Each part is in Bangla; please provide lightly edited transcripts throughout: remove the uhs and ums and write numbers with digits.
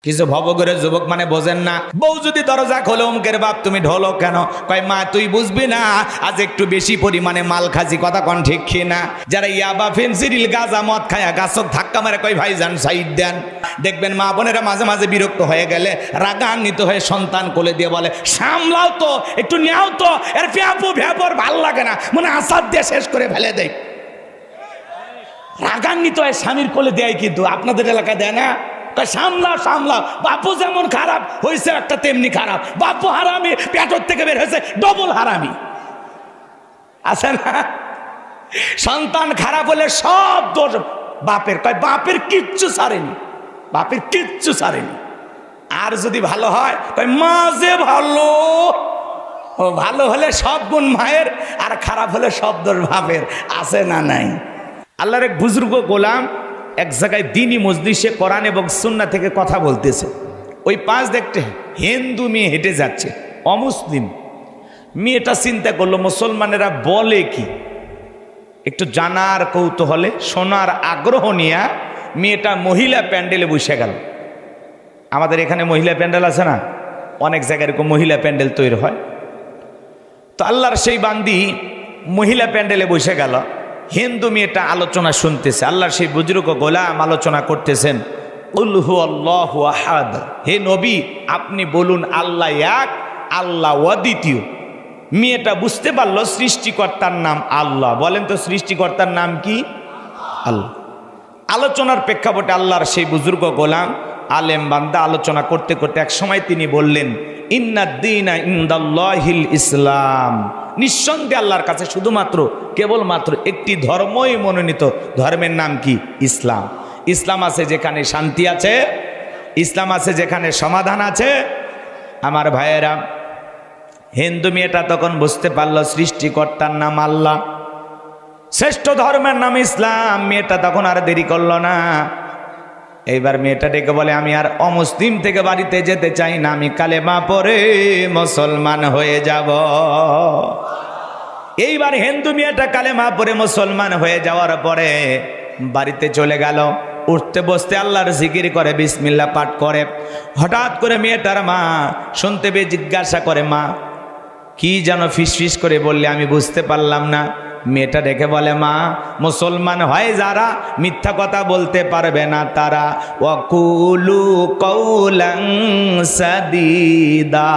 কিছু ভবঘুরের যুবক মানে বোঝেন না, বউ যদি দরজা খোলে অমুকের বাপ তুমি ঢোলো কেন, কয় মা তুই বুঝবি না আজ একটু বেশি পরিমাণে মাল খাজি, কথা কন ঠিক না? যারা ইয়াবা ফেন্সিডিল গাঁজা মদ খায়া গাছক ধাক্কা মারে কয় ভাইজান সাইড দেন। দেখবেন মা বোনেরা মাঝে মাঝে বিরক্ত হয়ে গেলে রাগান্বিত হয়ে সন্তান কোলে দিয়ে বলে সামলাও তো, একটু নেও তো, এর ফ্যাপু ভ্যাপর ভাল লাগে না, মনে আসাদ দিয়ে শেষ করে ফেলে দেয়। রাগান্বিত হয়ে স্বামীর কোলে দেয়, কিন্তু আপনাদের এলাকায় দেয় না। সামলাও সামলাও, বাপু যেমন খারাপ হয়েছে একটা তেমনি খারাপ, বাপু হারামি পেটর থেকে বের হয়েছে ডবল হারামি, আছে না? সন্তান খারাপ হলে সব দোষ বাপের, কয় বাপের কিচ্ছু ছাড়েনি, বাপের কিচ্ছু ছাড়েনি। আর যদি ভালো হয় কয় মা যে ভালো, ও ভালো হলে সব গুণ মায়ের, আর খারাপ হলে সব দোষ বাপের, আছে না নাই? আল্লাহর এক বুজুর্গ গোলাম এক জায়গায় দিনই মজলিসে কোরআন এবং সুন্নাহ থেকে কথা বলতেছে। ওই পাশ দেখতে হিন্দু মেয়ে হেঁটে যাচ্ছে, অমুসলিম মেয়েটা চিন্তা করলো মুসলমানেরা বলে কি, একটু জানার কৌতূহলে শোনার আগ্রহ নিয়ে মেয়েটা মহিলা প্যান্ডেলে বসে গেল। আমাদের এখানে মহিলা প্যান্ডেল আছে না, অনেক জায়গায় এরকম মহিলা প্যান্ডেল তৈরি হয়। তো আল্লাহর সেই বান্দি মহিলা প্যান্ডেলে বসে গেল, হিন্দু মেয়েটা আলোচনা শুনতেছে। আল্লাহর সেই বুজুর্গ গোলাম আলোচনা করতেছেন, কুল হু আল্লাহু আহাদ, হে নবী আপনি বলুন আল্লাহ এক, আল্লাহ অদ্বিতীয়। মেয়েটা বুঝতে পারলো সৃষ্টিকর্তার নাম আল্লাহ। বলেন তো সৃষ্টিকর্তার নাম কি? আল্লাহ। আলোচনার প্রেক্ষাপটে আল্লাহর সেই বুজুর্গ গোলাম আলেম বান্দা আলোচনা করতে করতে এক সময় তিনি বললেন, ইন্নাদ-দীনা ইনদাল্লাহিল ইসলাম, নিঃসন্দেহে আল্লাহর কাছে শুধুমাত্র কেবলমাত্র একটি ধর্মই মনোনীত, ধর্মের নাম কি? ইসলাম। ইসলাম আছে যেখানে শান্তি আছে, ইসলাম আছে যেখানে সমাধান আছে। আমার ভাইয়েরা, হিন্দু মেয়েটা তখন বুঝতে পারলো সৃষ্টিকর্তার নাম আল্লাহ, শ্রেষ্ঠ ধর্মের নাম ইসলাম। মেয়েটা তখন আর দেরি করলো না, এইবার মেয়েটা ডেকে বলে আমি আর অমুসলিম থেকে বাড়িতে যেতে চাই না, আমি কালেমা পড়ে মুসলমান হয়ে যাব। এইবার হিন্দু মেয়েটা কালেমা পড়ে মুসলমান হয়ে যাওয়ার পরে বাড়িতে চলে গেল। উঠতে বসতে আল্লাহর জিকির করে, বিসমিল্লাহ পাঠ করে। হঠাৎ করে মেয়েটার মা শুনতে পেয়ে জিজ্ঞাসা করে, মা কি যেন ফিসফিস করে বললে, আমি বুঝতে পারলাম না। মেয়েটা ডেকে বলে, মা মুসলমান হয় যারা মিথ্যা কথা বলতে পারবে না তারা, ওয়াকুলু কওলান সাদীদা,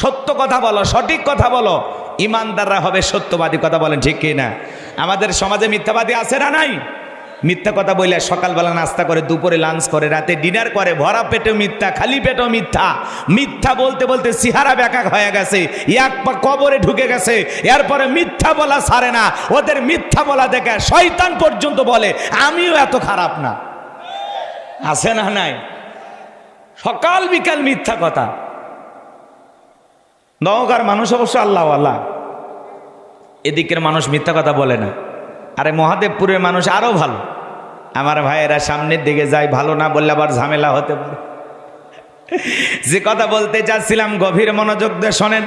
সত্য কথা বলো, সঠিক কথা বলো, ইমানদাররা হবে সত্যবাদী। কথা বলেন ঠিক কি না? আমাদের সমাজে মিথ্যাবাদী আছে না নাই? মিথ্যা কথা বলে সকালবেলা নাস্তা করে, দুপুরে লাঞ্চ করে, রাতে ডিনার করে, ভরা পেটেও মিথ্যা, খালি পেটেও মিথ্যা। মিথ্যা বলতে বলতে চেহারা ব্যাকা হয়ে গেছে, এক পা কবরে ঢুকে গেছে। এরপরে মিথ্যা বলা ছাড়ে না, ওদের মিথ্যা বলা দেখে শয়তান পর্যন্ত বলে আমিও এত খারাপ না, আছে না নাই? সকাল বিকাল মিথ্যা কথা। নওগাঁর মানুষ অবশ্য আল্লাহ আল্লাহ, এদিকের মানুষ মিথ্যা কথা বলে না। আরে মহাদেবপুরের মানুষ আরো ভালো। আমার ভাইয়েরা সামনের দিকে যায়, ভালো না বললে আবার ঝামেলা হতে পারে। যে কথা বলতে চাচ্ছিলাম গভীর মনোযোগ দিয়ে শোনেন।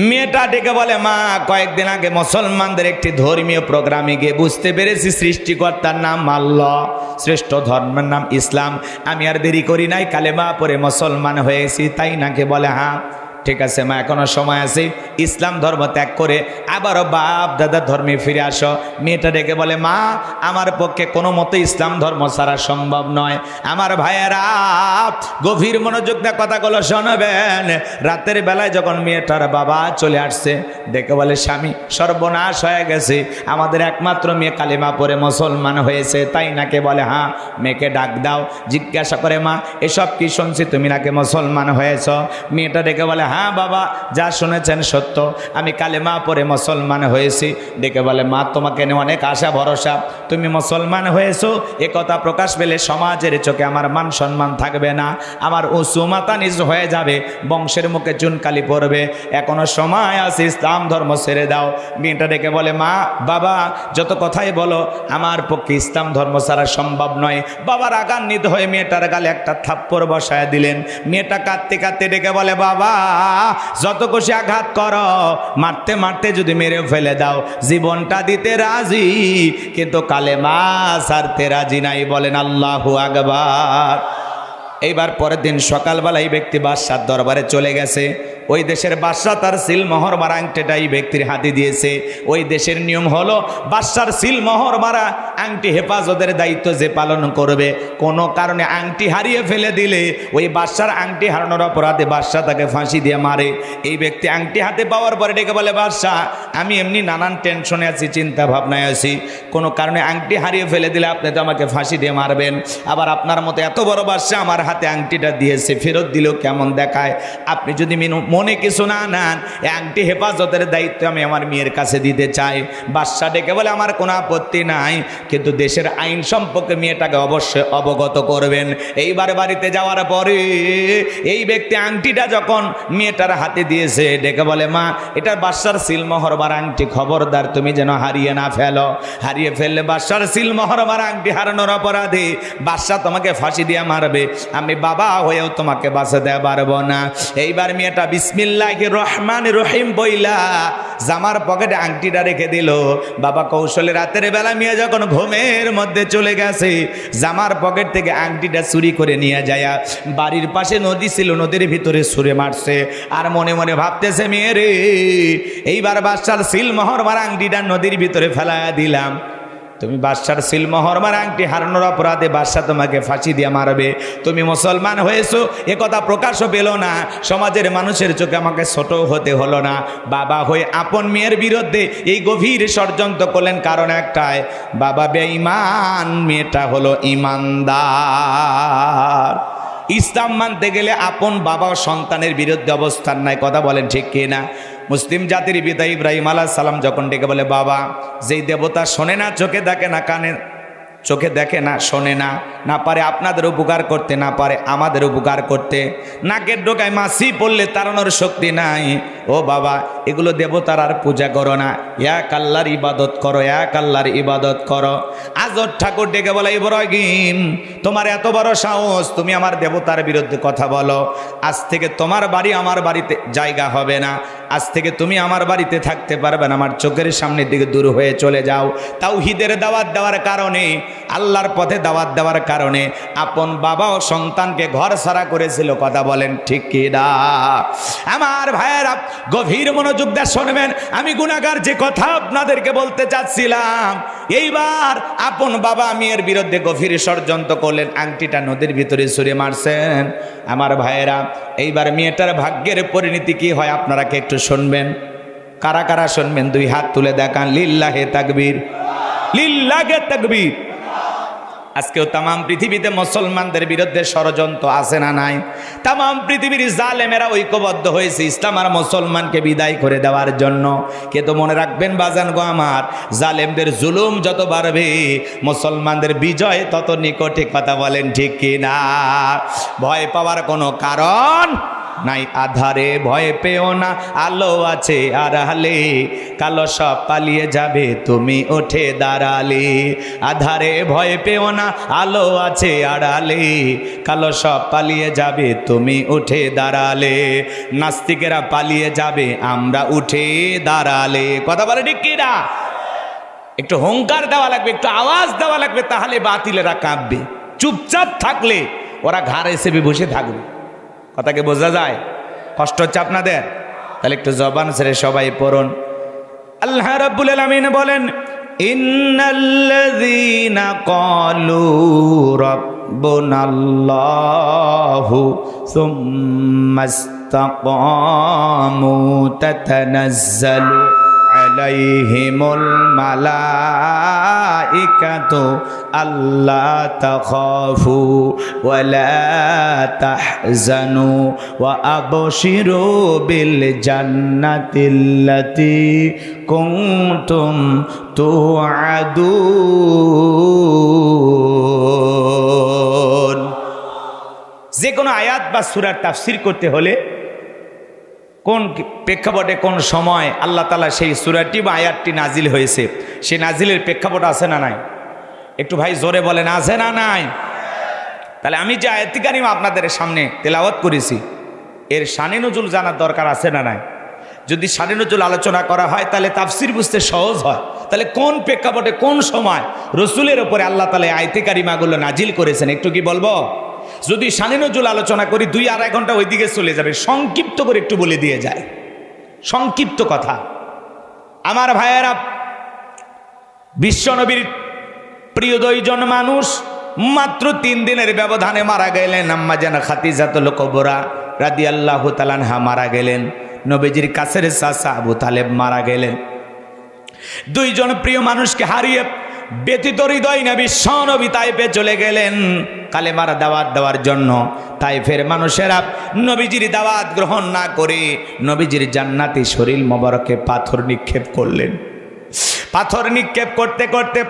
মেয়েটা ডেকে বলে, মা কয়েকদিন আগে মুসলমানদের একটি ধর্মীয় প্রোগ্রামে গিয়ে বুঝতে পেরেছি সৃষ্টিকর্তার নাম আল্লাহ, শ্রেষ্ঠ ধর্মের নাম ইসলাম। আমি আর দেরি করি নাই, কালেমা পড়ে মুসলমান হয়েছি। তাই নাকি? বলে হ্যাঁ। ঠিক আছে মা, এখনো সময় আছে, ইসলাম ধর্ম ত্যাগ করে আবারও বাপ দাদার ধর্মে ফিরে আসো। মেয়েটা ডেকে বলে, মা আমার পক্ষে কোনো মতে ইসলাম ধর্ম ছাড়া সম্ভব নয়। আমার ভাইয়েরা গভীর মনোযোগ দিয়ে কথাগুলো শোনাবেন। রাতের বেলায় যখন মেয়েটার বাবা চলে আসছে, ডেকে বলে, স্বামী সর্বনাশ হয়ে গেছে, আমাদের একমাত্র মেয়ে কালেমা পড়ে মুসলমান হয়েছে। তাই নাকি? বলে হ্যাঁ। মেয়েকে ডাক দাও। জিজ্ঞাসা করে, মা এসব কি শুনছি, তুমি নাকি মুসলমান হয়েছ? মেয়েটা ডেকে বলে, হ্যাঁ বাবা যা শুনেছেন সত্য, আমি কালেমা পড়ে মুসলমান হয়েছি। ডেকে বলে, মা তোমাকে নিয়ে অনেক আশা ভরসা, তুমি মুসলমান হয়েছো, এ কথা প্রকাশ পেলে সমাজের চোখে আমার মান সম্মান থাকবে না, আমার উঁচু মাথা নিজ হয়ে যাবে, বংশের মুখে চুনকালি পড়বে। এখনো সময় আছে, ইসলাম ধর্ম ছেড়ে দাও। মেয়েটা ডেকে বলে, মা বাবা যত কথাই বলো, আমার পক্ষে ইসলাম ধর্ম ছাড়া সম্ভব নয়। বাবা রাগান্বিত হয়ে মেয়েটার গালে একটা থাপ্পড় বসায় দিলেন। মেয়েটা কাঁদতে কাঁদতে ডেকে বলে, বাবা যত খুশি আঘাত করো, মারতে মারতে যদি মেরে ফেলে দাও, জীবনটা দিতে রাজি, কিন্তু কালেমা ছাড়তে রাজি নাই। বলেন আল্লাহু আকবার। এইবার পরের দিন সকালবেলা এই ব্যক্তি বাদশার দরবারে চলে গেছে। ওই দেশের বাদশা তার সিলমোহর মারা আংটিটা এই ব্যক্তির হাতে দিয়েছে। ওই দেশের নিয়ম হলো বাদশার সিলমোহর মারা আংটি হেফাজতের দায়িত্ব যে পালন করবে, কোনো কারণে আংটি হারিয়ে ফেলে দিলে ওই বাদশার আংটি হারানোর অপরাধে বাদশা তাকে ফাঁসি দিয়ে মারে। এই ব্যক্তি আংটি হাতে পাওয়ার পরে ডেকে বলে, বাদশা আমি এমনি নানান টেনশনে আছি, চিন্তা ভাবনায় আছি, কোনো কারণে আংটি হারিয়ে ফেলে দিলে আপনি তো আমাকে ফাঁসি দিয়ে মারবেন, আবার আপনার মতো এত বড় বাদশা আমার হাতে আংটিটা দিয়েছে, ফেরত দিলেও কেমন দেখায়, আপনি যদি মনে কিছু না নেন, এই আংটি হেফাজতের দায়িত্ব আমি আমার মেয়ের কাছে দিতে চাই। বাদশা ডেকে বলে, আমার কোনো আপত্তি নাই, কিন্তু দেশের আইন সম্পর্কে মেয়েটাকে অবশ্যই অবগত করবেন। এইবার বাড়িতে যাওয়ার পরে এই ব্যক্তি আংটিটা যখন মেয়েটার হাতে দিয়েছে, ডেকে বলে, মা এটা বাদশার সিলমোহর মারা আংটি, খবরদার তুমি যেন হারিয়ে না ফেলো, হারিয়ে ফেললে বাদশার সিলমোহর মারা আংটি হারানোর অপরাধে বাদশা তোমাকে ফাঁসি দিয়ে মারবে, আমি বাবা হয়েও তোমাকে বাঁচাতে পারবো না। এইবার মেয়েটা বিসমিল্লাহির রহমানির রহিম বইলা জামার পকেটে আংটিটা রেখে দিল। বাবা কৌশলে রাতের বেলা মেয়ে যখন ঘুমের মধ্যে চলে গেছে, জামার পকেট থেকে আংটিটা চুরি করে নিয়ে যায়, বাড়ির পাশে নদী ছিল, নদীর ভিতরে ছুঁড়ে মারছে, আর মনে মনে ভাবতেছে, মেয়ে রে, এইবার বাদশার সিলমোহর মারা আংটিটা নদীর ভিতরে ফেলাইয়া দিলাম, তুমি বাদশার সিলমোহর মারা আংটি হারানোর অপরাধে বাদশা তোমাকে ফাঁসি দিয়ে মারবে, তুমি মুসলমান হয়েছো এ কথা প্রকাশও পেল না, সমাজের মানুষের চোখে আমাকে ছোট হতে হলো না, বাবা হয়ে আপন মেয়ের বিরুদ্ধে এই গভীর ষড়যন্ত্র করলেন, কারণ একটাই, বাবা বেঈমান, মেয়েটা হলো ইমানদার। ইসলাম মানতে গেলে আপন বাবা ও সন্তানের বিরুদ্ধে অবস্থান নাই, কথা বলেন ঠিক কিনা? মুসলিম জাতির পিতা ইব্রাহিম আলাইহিস সালাম যখন ডেকে বলে, বাবা যেই দেবতা শোনে না, চোখে দেখে না, কানে চোখে দেখে না, শোনে না, না পারে আপনাদের উপকার করতে, না পারে আমাদের উপকার করতে, নাকের ডোকায় মাছি পড়লে তাড়ানোর শক্তি নাই, ও বাবা এগুলো দেবতার আর পূজা করো না, এক আল্লাহর ইবাদত করো, এক আল্লাহর ইবাদত করো। আজর ঠাকুর ডেকে বলে, ইব্রাহিম তোমার এত বড় সাহস, তুমি আমার দেবতার বিরুদ্ধে কথা বলো, আজ থেকে তোমার বাড়ি আমার বাড়িতে জায়গা হবে না, আজ থেকে তুমি আমার বাড়িতে থাকতে পারবে না, আমার চোখের সামনের দিকে দূর হয়ে চলে যাও। তাওহীদের দাওয়াত দেওয়ার কারণে, আল্লাহর পথে দাওয়াত দেওয়ার কারণে আপন বাবা ও সন্তানকে ঘর ছাড়া করেছিল, কথা বলেন ঠিক কি না? আমার ভাইয়েরা গভীর মনোযোগ দিয়ে শুনবেন, আমি গুনাহগার যে কথা আপনাদেরকে বলতে চাচ্ছিলাম, এইবার আপন বাবা মেয়ের বিরুদ্ধে গভীর ষড়যন্ত্র করলেন, আংটিটা নদীর ভিতরে ছুঁড়ে মারছেন। আমার ভাইয়েরা এইবার মেয়েটার ভাগ্যের পরিণতি কি হয় আপনারা কি একটু শুনবেন? কারা কারা শুনবেন? দুই হাত তুলে দেখান। লিল্লাহে তাকবীর, লিল্লাহে তাকবীর। আজকেও তামাম পৃথিবীতে মুসলমানদের বিরুদ্ধে ষড়যন্ত্র আছে না নাই? তামাম পৃথিবীর জালেমেরা ঐক্যবদ্ধ হয়েছে ইসলাম আর মুসলমানকে বিদায় করে দেওয়ার জন্য। কিন্তু মনে রাখবেন বাজান গো আমার, জালেমদের জুলুম যত বাড়বে মুসলমানদের বিজয় তত নিকটে, কথা বলেন ঠিক কি না? ভয় পাওয়ার কোনো কারণ নাই, আধারে ভয় পেও না, আলো আছে আড়ালে, কালো সব পালিয়ে যাবে তুমি উঠে দাঁড়ালে, আধারে ভয় পেও না, আলো আছে আড়ালে, কালো সব পালিয়ে যাবে তুমি উঠে দাঁড়ালে, নাস্তিকেরা পালিয়ে যাবে আমরা উঠে দাঁড়ালে, কথা বলে ঠিক কি না? একটু হুঙ্কার দেওয়া লাগবে, একটু আওয়াজ দেওয়া লাগবে, তাহলে বাতিলেরা কাঁপবে। চুপচাপ থাকলে ওরা ঘাড়ে চেপে বসে থাকবে। কথাকে বোঝা যায়? কষ্ট হচ্ছে আপনাদের? তাহলে একটু জবান ছেড়ে সবাই পড়ুন। আল্লাহ রাব্বুল আলামিন বলেন, ইন্নাল্লাযীনা ক্বালু রাব্বুনাল্লাহু সুম্মাস্তাকামু তাতানাজ্জালু আলাইহিমুল মালাইকাতু আল্লা তাখাফু ওয়া লা তাহজানু ওয়া আবশিরু বিল জান্নাতিল্লাতী কুনতুম তুআদুন। যে কোনো আয়াত বা সূরার তাফসীর করতে হলে কোন প্রেক্ষাপটে কোন সময় আল্লাহ তাআলা সেই সূরাটি বা আয়াতটি নাজিল হয়েছে, সেই নাজিলের প্রেক্ষাপট আছে না নাই? একটু ভাই জোরে বলেন, আছে না নাই? তাহলে আমি যে আয়াতটি কারিমা আপনাদের সামনে তেলাওয়াত করেছি, এর শানে নজুল জানার দরকার আছে না নাই? যদি শানে নজুল আলোচনা করা হয় তাহলে তাফসির বুঝতে সহজ হয়। তাহলে কোন প্রেক্ষাপটে কোন সময় রসুলের ওপরে আল্লাহ তাআলা আয়াতে কারিমাগুলো নাজিল করেছেন একটু কি বলবো? যদি শানে নজুল আলোচনা করি 2-2.5 ঘন্টা ওইদিকে চলে যাবে। সংক্ষিপ্ত করে একটু বলে দিয়ে যায়, সংক্ষিপ্ত কথা। আমার ভাইয়েরা, বিশ্বনবীর প্রিয় 2 জন মানুষ মাত্র 3 দিনের ব্যবধানে মারা গেলেন। আম্মা জান খাদিজাতুল কুবরা রাদিয়াল্লাহু তাআলা আনহা মারা গেলেন। নবীজির কাছের চাচা আবু তালেব মারা গেলেন। 2 জন প্রিয় মানুষকে হারিয়ে ব্যথিত হৃদয় নবী বিশ্বনবী তাইফে চলে গেলেন কালেমার দাওয়াত দেওয়ার জন্য। তাইফের মানুষেরা নবীজির দাওয়াত গ্রহণ না করে নবীজির জান্নাতি শরীর মোবারকে পাথর নিক্ষেপ করলেন। পাথর নিক্ষেপ করতে করতে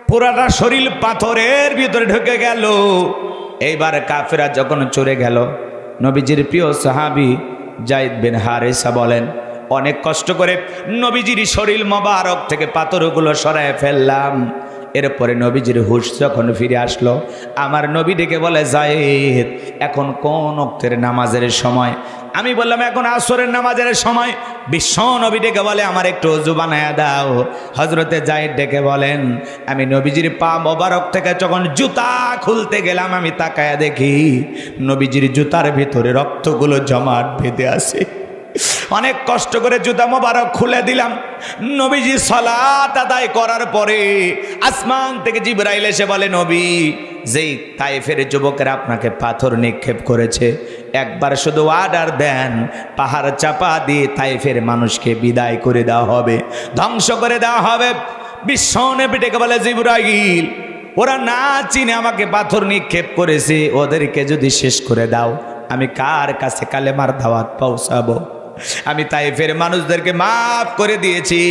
পুরাটা শরীর পাথরের ভিতরে ঢুকে গেল। এইবার কাফেরা যখন চলে গেল, নবীজির প্রিয় সাহাবী যায়েদ বিন হারেসা বলেন, অনেক কষ্ট করে নবীজির শরীর মোবারক থেকে পাথরগুলো সরায় ফেললাম। এরপরে নবীজির হুঁশ যখন ফিরে আসলো, আমার নবী ডেকে বলে, যায়েদ এখন কোন ওয়াক্তের নামাজের সময়? আমি বললাম এখন আসরের নামাজের সময়। বিশ্ব নবী ডেকে বলে, আমার একটু ওযু বানায়া দাও। হযরতে যায়েদ ডেকে বলেন, আমি নবীজির পা মোবারক থেকে যখন জুতা খুলতে গেলাম, আমি তাকায়া দেখি নবীজির জুতার ভিতরে রক্তগুলো জমাট বেঁধে আছে। অনেক কষ্ট করে জুতা মোবারক খুলে দিলাম। নবীজি সালাত আদায় করার পরে আসমান থেকে জিবরাইল এসে বলে, নবী, যেই তায়েফের যুবকেরা আপনাকে পাথর নিক্ষেপ করেছে, একবার শুধু অর্ডার দেন, পাহাড় চাপা দিয়ে তায়েফের মানুষকে বিদায় করে দেওয়া হবে, ধ্বংস করে দেওয়া হবে। বিশ্ব নবী ডেকে বলে, জিবরাইল, ওরা না চিনে আমাকে পাথর নিক্ষেপ করেছে, ওদেরকে যদি শেষ করে দাও, আমি কার কাছে কালেমার দাওয়াত পৌঁছাবো? আমি তাইফের মানুষদেরকে মাফ করে দিয়েছি,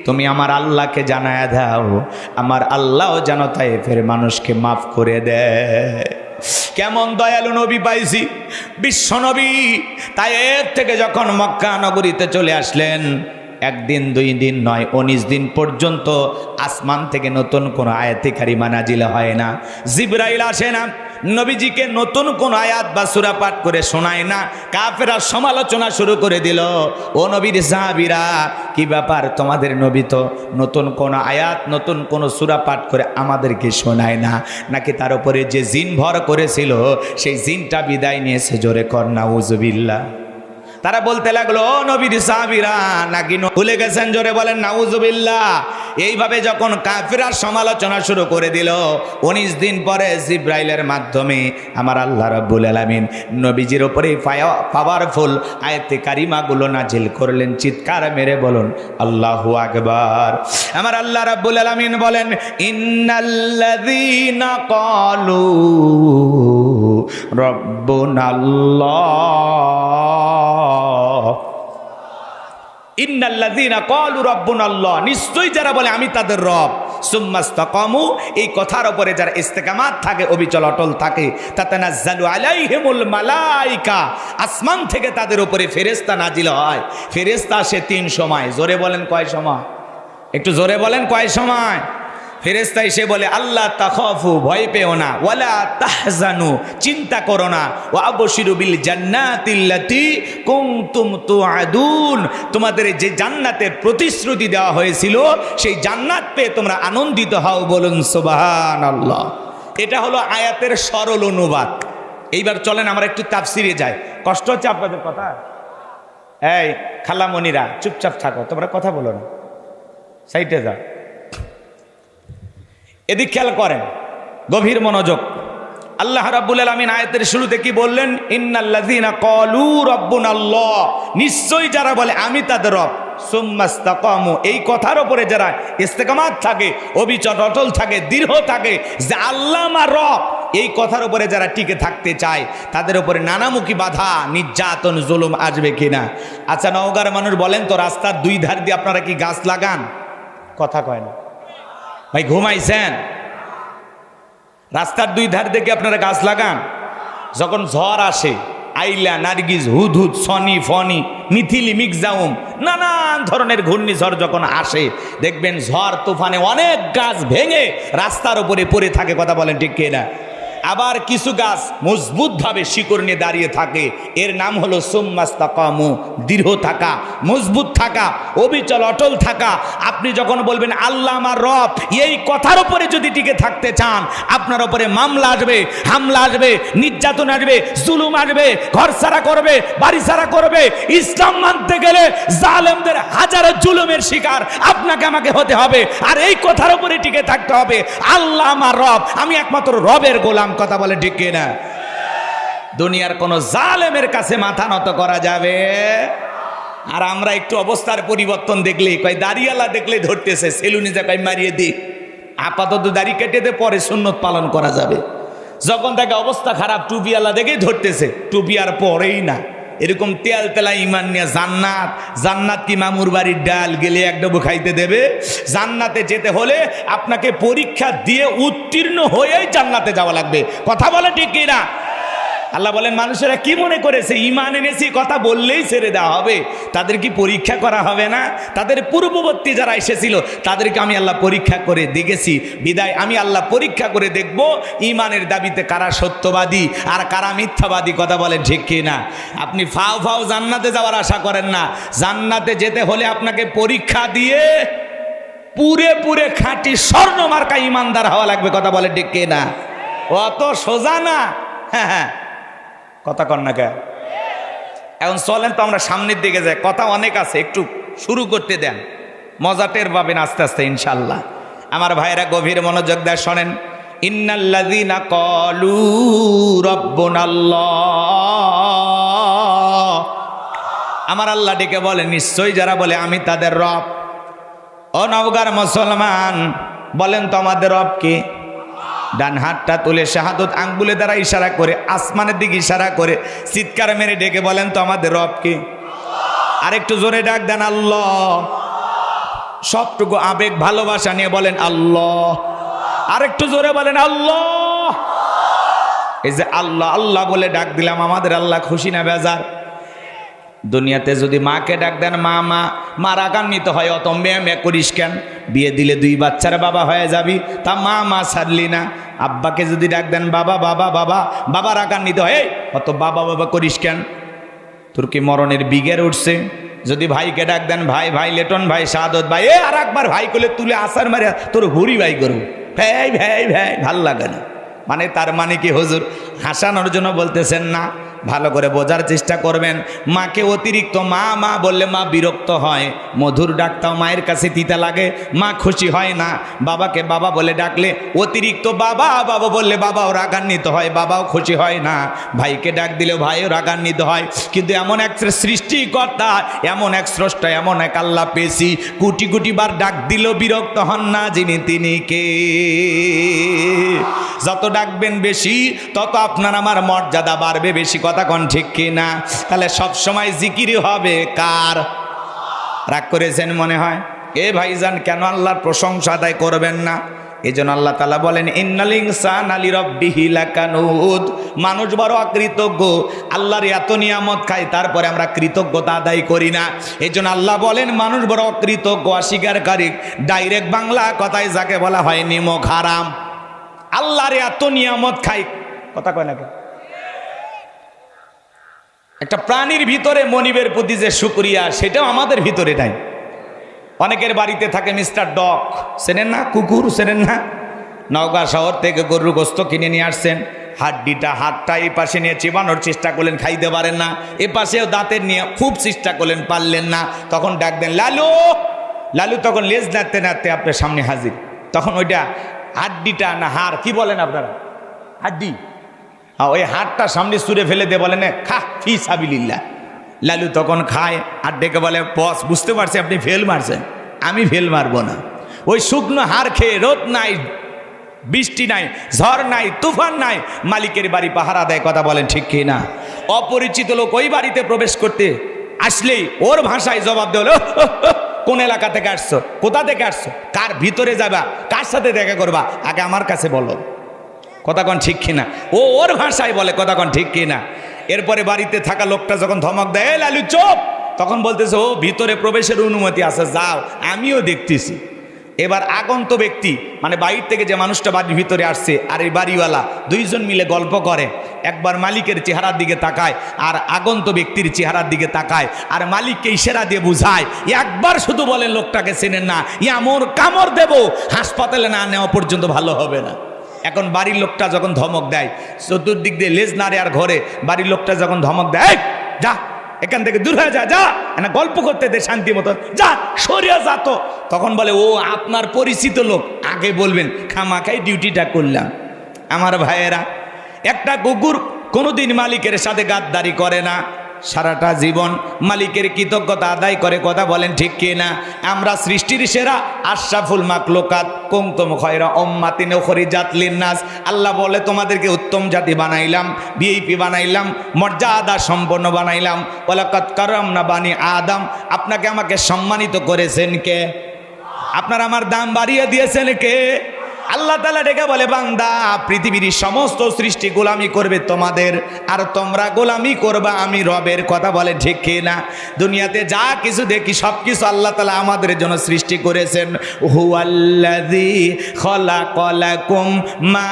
তুমি আমার আল্লাহকে জানায়া দাও, আমার আল্লাহও যেন তাইফের মানুষকে মাফ করে দেয়। কেমন দয়ালু নবী পাইছি। বিশ্ব নবী তাইফ থেকে যখন মক্কা নগরীতে চলে আসলেন, 1 দিন 2 দিন নয়, 19 দিন পর্যন্ত আসমান থেকে নতুন কোনো আয়াতে কারিমা নাজিল হয় না। জিবরাইল আসে না, নবীজিকে নতুন কোন আয়াত বা সূরা পাঠ করে শোনায় না। কাফেররা সমালোচনা শুরু করে দিল, ও নবীর সাহাবীরা, কি ব্যাপার, তোমাদের নবী তো নতুন কোন আয়াত নতুন কোন সূরা পাঠ করে আমাদেরকে শোনায় না, নাকি তার উপরে যে জিন ভর করেছিল সেই জিনটা বিদায় নিয়েছে? জোরে কর নাউজুবিল্লাহ। তারা বলতে লাগলো, ও নবীর সাহাবীরা, নাকি ভুলে গেছেন? জোরে বলেন নাউজুবিল্লাহ। এইভাবে যখন কাফেররা সমালোচনা শুরু করে দিল, 19 দিন পরে জিবরাইলের মাধ্যমে আমার আল্লাহ রাব্বুল আলামিন নবীজির উপরে পাওয়ারফুল আয়াতে কারিমাগুলো নাজিল করলেন। চিৎকার মেরে বলুন আল্লাহু আকবার। আমার আল্লাহ রাব্বুল আলামিন বলেন, ইন্নাল্লাযীনা ক্বালু রাব্বুনাল্লাহ, ইন্নাল্লাযীনা ক্বালু রাব্বুনাল্লাহ, নিশ্চয়ই যারা বলে আমি তাদের রব, সুম্মাস্তাকামু, এই কথার উপরে যারা ইস্তেকামাত থাকে, অবিচল অটল থাকে, তাতানাজ্জালু আলাইহিমুল মালাইকা, আসমান থেকে তাদের উপরে ফেরেশতা নাজিল হয়। ফেরেশতা আসে 3 সময়। জোরে বলেন কয় সময়? একটু জোরে বলেন কয় সময়? ফেরেশতা এসে বলে, আল্লাহ তাখাফু, ভয় পেও না, ওয়ালা তাহজানু, চিন্তা করো না, ওয়া আবশিরু বিল জান্নাতিল্লাতী কুনতুম তুআদুন, তোমাদের যে জান্নাতের প্রতিশ্রুতি দেওয়া হয়েছিল সেই জান্নাত পেয়ে তোমরা আনন্দিত হও। বলুন সুবহানাল্লাহ। এটা হলো আয়াতের সরল অনুবাদ। এইবার চলেন আমরা একটু তাফসিরে যাই। কষ্ট হচ্ছে আপনাদের কথা? এই খালামণিরা চুপচাপ থাকো, তোমরা কথা বলো না, সাইডে যাও। এদিক খেয়াল করেন, গভীর মনোযোগ। আল্লাহ রাব্বুল আলামিন আয়াতের শুরুতে কি বললেন? ইন্নাল্লাযীনা ক্বালু রাব্বুনাল্লাহ, নিশ্চয়ই যারা বলে আমি তাদের রব, সুম্মাস্তাকামু, এই কথার উপরে যারা ইস্তেকামাত থাকে, অবিচল অটল থাকে, দৃঢ় থাকে যে আল্লাহ আমার রব, এই কথার উপরে যারা টিকে থাকতে চায়, তাদের উপরে নানামুখী বাধা, নির্যাতন, জুলুম আসবে কিনা? আচ্ছা নওগাঁর মানুষ বলেন তো, রাস্তার 2 ধার দিয়ে আপনারা কি গাছ লাগান? কথা কয় না ভাই, ঘুমাইছেন? রাস্তার 2 ধার থেকে আপনারা গাছ লাগান? যখন ঝড় আসে, আইলা, নার্গিস, হুদহুদ, সনি, ফনি, মিথিলি, মিক্সাউম, নানান ধরনের ঘূর্ণিঝড় যখন আসে, দেখবেন ঝড় তুফানে অনেক গাছ ভেঙে রাস্তার উপরে পড়ে থাকে। কথা বলেন ঠিক কিনা? আবার কিছু গাছ মজবুতভাবে শিকড় নিয়ে দাঁড়িয়ে থাকে, এর নাম হলো সুম্মাস্তাকামু, দৃঢ় থাকা, মজবুত থাকা, অবিচল অটল থাকা। আপনি যখন বলবেন আল্লাহ আমার রব, এই কথার উপরে যদি টিকে থাকতে চান, আপনার উপরে মামলা আসবে, হামলা আসবে, নির্যাতন আসবে, জুলুম আসবে, ঘর ছাড়া করবে, বাড়ি ছাড়া করবে। ইসলাম মানতে গেলে জালেমদের হাজারো জুলুমের শিকার আপনাকে আমাকে হতে হবে। আর এই কথার উপরে টিকে থাকতে হবে, আল্লাহ আমার রব, আমি একমাত্র রবের গোলাম। কথা বলে ঠিক কিনা? দুনিয়ার কোন জালেমের কাছে মাথা নত করা যাবে। আর আমরা একটু অবস্থার পরিবর্তন দেখলেই কয় দাড়িওয়ালা দেখলেই ধরতেছে, সেলুনে যা কয় মারিয়ে দি, আপাতত দাড়ি কেটে দে, পরে সুন্নত পালন করা যাবে। যখন তাকে অবস্থা খারাপ, টুপিওয়ালা দেখেই ধরতেছে, টুপি আর পরেই না। এরকম তেল তেলা ইমান নিয়ে জান্নাত, জান্নাত কি মামুর বাড়ির ডাল, গেলে এক ডুবো খাইতে দেবে? জান্নাতে যেতে হলে আপনাকে পরীক্ষা দিয়ে উত্তীর্ণ হয়েই জান্নাতে যাওয়া লাগবে। কথা বলে ঠিক কিনা? আল্লাহ বলেন মানুষেরা কি মনে করেছে ঈমান এনেছি কথা বললেই ছেড়ে দেওয়া হবে? তাদের কি পরীক্ষা করা হবে না? তাদের পূর্ববর্তী যারা এসেছিল তাদেরকে আমি আল্লাহ পরীক্ষা করে দেখেছি, বিদায় আমি আল্লাহ পরীক্ষা করে দেখব ঈমানের দাবিতে কারা সত্যবাদী আর কারা মিথ্যাবাদী। কথা বলেন ঠিক কি না? আপনি ফাও ফাও জান্নাতে যাওয়ার আশা করেন না। জান্নাতে যেতে হলে আপনাকে পরীক্ষা দিয়ে পুরে পুরে খাঁটি স্বর্ণ মার্কা ঈমানদার হওয়া লাগবে। কথা বলেন ঠিক কি না? অত সোজা না। হ্যাঁ হ্যাঁ, কথা কন না কে? এখন চলেন তো আমরা সামনের দিকে যাই, কথা অনেক আছে, একটু শুরু করতে দেন, মজা টের পাবেন আস্তে আস্তে ইনশাল্লাহ। আমার ভাইরা গভীর মনোযোগ দেয় শোনেন। ইন্নাল্লাযীনা ক্বালু রাব্বুনাল্লাহ, আমার আল্লাহ ডেকে বলে নিশ্চয়ই যারা বলে আমি তাদের রব। ও নওগাঁর মুসলমান, বলেন তো আমাদের রব কে? ডান হাতটা তুলে শাহাদত আঙ্গুলে দ্বারা ইশারা করে আসমানের দিকে ইশারা করে চিৎকার মেরে ডেকে বলেন তো আমাদের রব কে? আরেকটু জোরে ডাক দেন আল্লাহ। সবটুকু আবেগ ভালোবাসা নিয়ে বলেন আল্লাহ। আরেকটু জোরে বলেন আল্লাহ। এই যে আল্লাহ আল্লাহ বলে ডাক দিলাম, আমাদের আল্লাহ খুশি না বেজার? দুনিয়াতে যদি মাকে ডাক দেন মা মা, মা রাগান্বিত হয়, অত মেয়ে মেয়ে করিস কেন? বিয়ে দিলে 2 বাচ্চার বাবা হয়ে যাবি, তা মা মা ছাড়লি না। আব্বাকে যদি ডাক দেন বাবা বাবা বাবা, বাবা রাগান্বিত হয়, অত বাবা বাবা করিস কেন? তোর কি মরণের বিগের উঠছে? যদি ভাইকে ডাক দেন ভাই ভাই, লেটন ভাই, শাহাদত ভাই, আর একবার ভাই করলে তুলে আসার মারে তোর হুড়ি ভাই করু, ভাই ভাই ভাই, ভাল লাগে না। মানে তার মানে কি হুজুর হাসানোর জন্য বলতেছেন না? ভালো করে বোঝার চেষ্টা করবেন। মাকে অতিরিক্ত মা মা বললে মা বিরক্ত হয়, মধুর ডাকতাও মায়ের কাছে তিতা লাগে, মা খুশি হয় না। বাবাকে বাবা বলে ডাকলে অতিরিক্ত বাবা বাবা বললে বাবাও রাগান্বিত হয়, বাবাও খুশি হয় না। ভাইকে ডাক দিলেও ভাইও রাগান্বিত হয়। কিন্তু এমন এক সৃষ্টিকর্তা, এমন এক স্রষ্টা, এমন এক আল্লাহ পেয়েছি, কোটি কোটি বার ডাক দিলেও বিরক্ত হন না, যিনি তিনি কে? যত ডাকবেন বেশি তত আপনার আমার মর্যাদা বাড়বে বেশি। কথা কোন ঠিক কিনা? তাহলে সব সময় জিকিরই হবে কার? রাগ করেছেন মনে হয়? এ ভাইজান, কেন আল্লাহর প্রশংসা আদায় করবেন না? এই জন্য আল্লাহ তাআলা বলেন ইন্নাল ইনসানা লিরাব্বিহি লাকানুদ, মানুষ বড় অকৃতজ্ঞ। আল্লাহর এত নিয়ামত খাই, তারপরে আমরা কৃতজ্ঞতা আদায় করি না। এই জন্য আল্লাহ বলেন মানুষ বড় অকৃতজ্ঞ, অস্বীকারী। ডাইরেক্ট বাংলা কথায় যাকে বলা হয় নিমক হারাম। আল্লাহর এত নিয়ামত খাই, কথা কয় না কেন? একটা প্রাণীর ভিতরে মনিবের প্রতি যে শুকরিয়া, সেটাও আমাদের ভিতরে নাই। অনেকের বাড়িতে থাকে মিস্টার ডগ, চেনেন না? কুকুর চেনেন না? নওগাঁ শহর থেকে গরুর গোস্ত কিনে নিয়ে আসছেন, হাতটা এই পাশে নিয়ে চিবানোর চেষ্টা করলেন, খাইতে পারেন না। এ পাশেও দাঁতের নিয়ে খুব চেষ্টা করলেন, পারলেন না। তখন ডাক দেন লালু। লালু তখন লেজ নাড়তে নাড়তে আপনার সামনে হাজির। তখন ওইটা হাড্ডিটা না হাড়, কি বলেন আপনারা? হাড্ডি। হ্যাঁ, ওই হাড়টা সামনে সুরে ফেলে দিয়ে বলেন খা ফি সাবিলিল্লাহ। লালু তখন খায় আর ডেকে বলে বস, বুঝতে পারছি আপনি ফেল মারছেন, আমি ফেল মারবো না। ওই শুকনো হাড় খেয়ে রোদ নাই, বৃষ্টি নাই, ঝড় নাই, তুফান নাই, মালিকের বাড়ি পাহারা দেয়। কথা বলেন ঠিক কি না? অপরিচিত লোক ওই বাড়িতে প্রবেশ করতে আসলেই ওর ভাষায় জবাব দেওয়া, কোন এলাকা থেকে আসছো, কোথা থেকে আসছো, কার ভিতরে যাবা, কার সাথে দেখা করবা, আগে আমার কাছে বলো। কথা কন ঠিক কিনা? ও ওর ভাষায় বলে, কথা কন ঠিক কিনা? এরপরে বাড়িতে থাকা লোকটা যখন ধমক দেয় লালু চুপ, তখন বলতেছে ও ভিতরে প্রবেশের অনুমতি আছে, যাও, আমিও দেখতেছি। এবার আগন্ত ব্যক্তি মানে বাইরে থেকে যে মানুষটা বাড়ির ভিতরে আসছে আর এই বাড়িওয়ালা দুইজন মিলে গল্প করে। একবার মালিকের চেহারার দিকে তাকায় আর আগন্ত ব্যক্তির চেহারার দিকে তাকায় আর মালিককে ইশারা দিয়ে বুঝায়। একবার শুধু বলে লোকটাকে চেনেন না, এমন কামড় দেব হাসপাতালে না নেওয়া পর্যন্ত ভালো হবে না। এখন বাড়ির লোকটা যখন ধমক দেয়, চতুর্দিক দিয়ে লেজ নাড়ে আর ঘরে বাড়ির লোকটা যখন ধমক দেয়, যা এখান থেকে দূর হয়ে যা, যা না গল্প করতে দে শান্তি মতন, যা সরিয়া যা। তো তখন বলে ও আপনার পরিচিত লোক, আগে বলবেন খামাখাই ডিউটিটা করলাম। আমার ভাইয়েরা, একটা কুকুর কোনোদিন মালিকের সাথে গাদ্দারি করে না, সারাটা জীবন মালিকের কৃতজ্ঞতা আদায় করে। কথা বলেন ঠিক কি না? আমরা সৃষ্টির সেরা আশরাফুল মাখলুকাত কুনতুম খায়রা উম্মাতিন উখরিজাত লিন্নাস। আল্লাহ বলে তোমাদেরকে উত্তম জাতি বানাইলাম, ভিআইপি বানাইলাম, মর্যাদা সম্পন্ন বানাইলাম। ওয়ালাকাদ কারামনা বানি আদম। আপনাকে আমাকে সম্মানিত করেছেন কে? আপনার আমার দাম বাড়িয়ে দিয়েছেন কে? আল্লাহ তাআলা ডেকে বলে বান্দা পৃথিবীর সমস্ত সৃষ্টি গোলামি করবে তোমাদের, আর তোমরা গোলামি করবা আমি রবের। কথা বলে ঠিক কি না? দুনিয়াতে যা কিছু দেখি সব কিছু আল্লাহ তাআলা আমাদের জন্য সৃষ্টি করেছেন। হুয়াল্লাযী খালাকালাকুম মা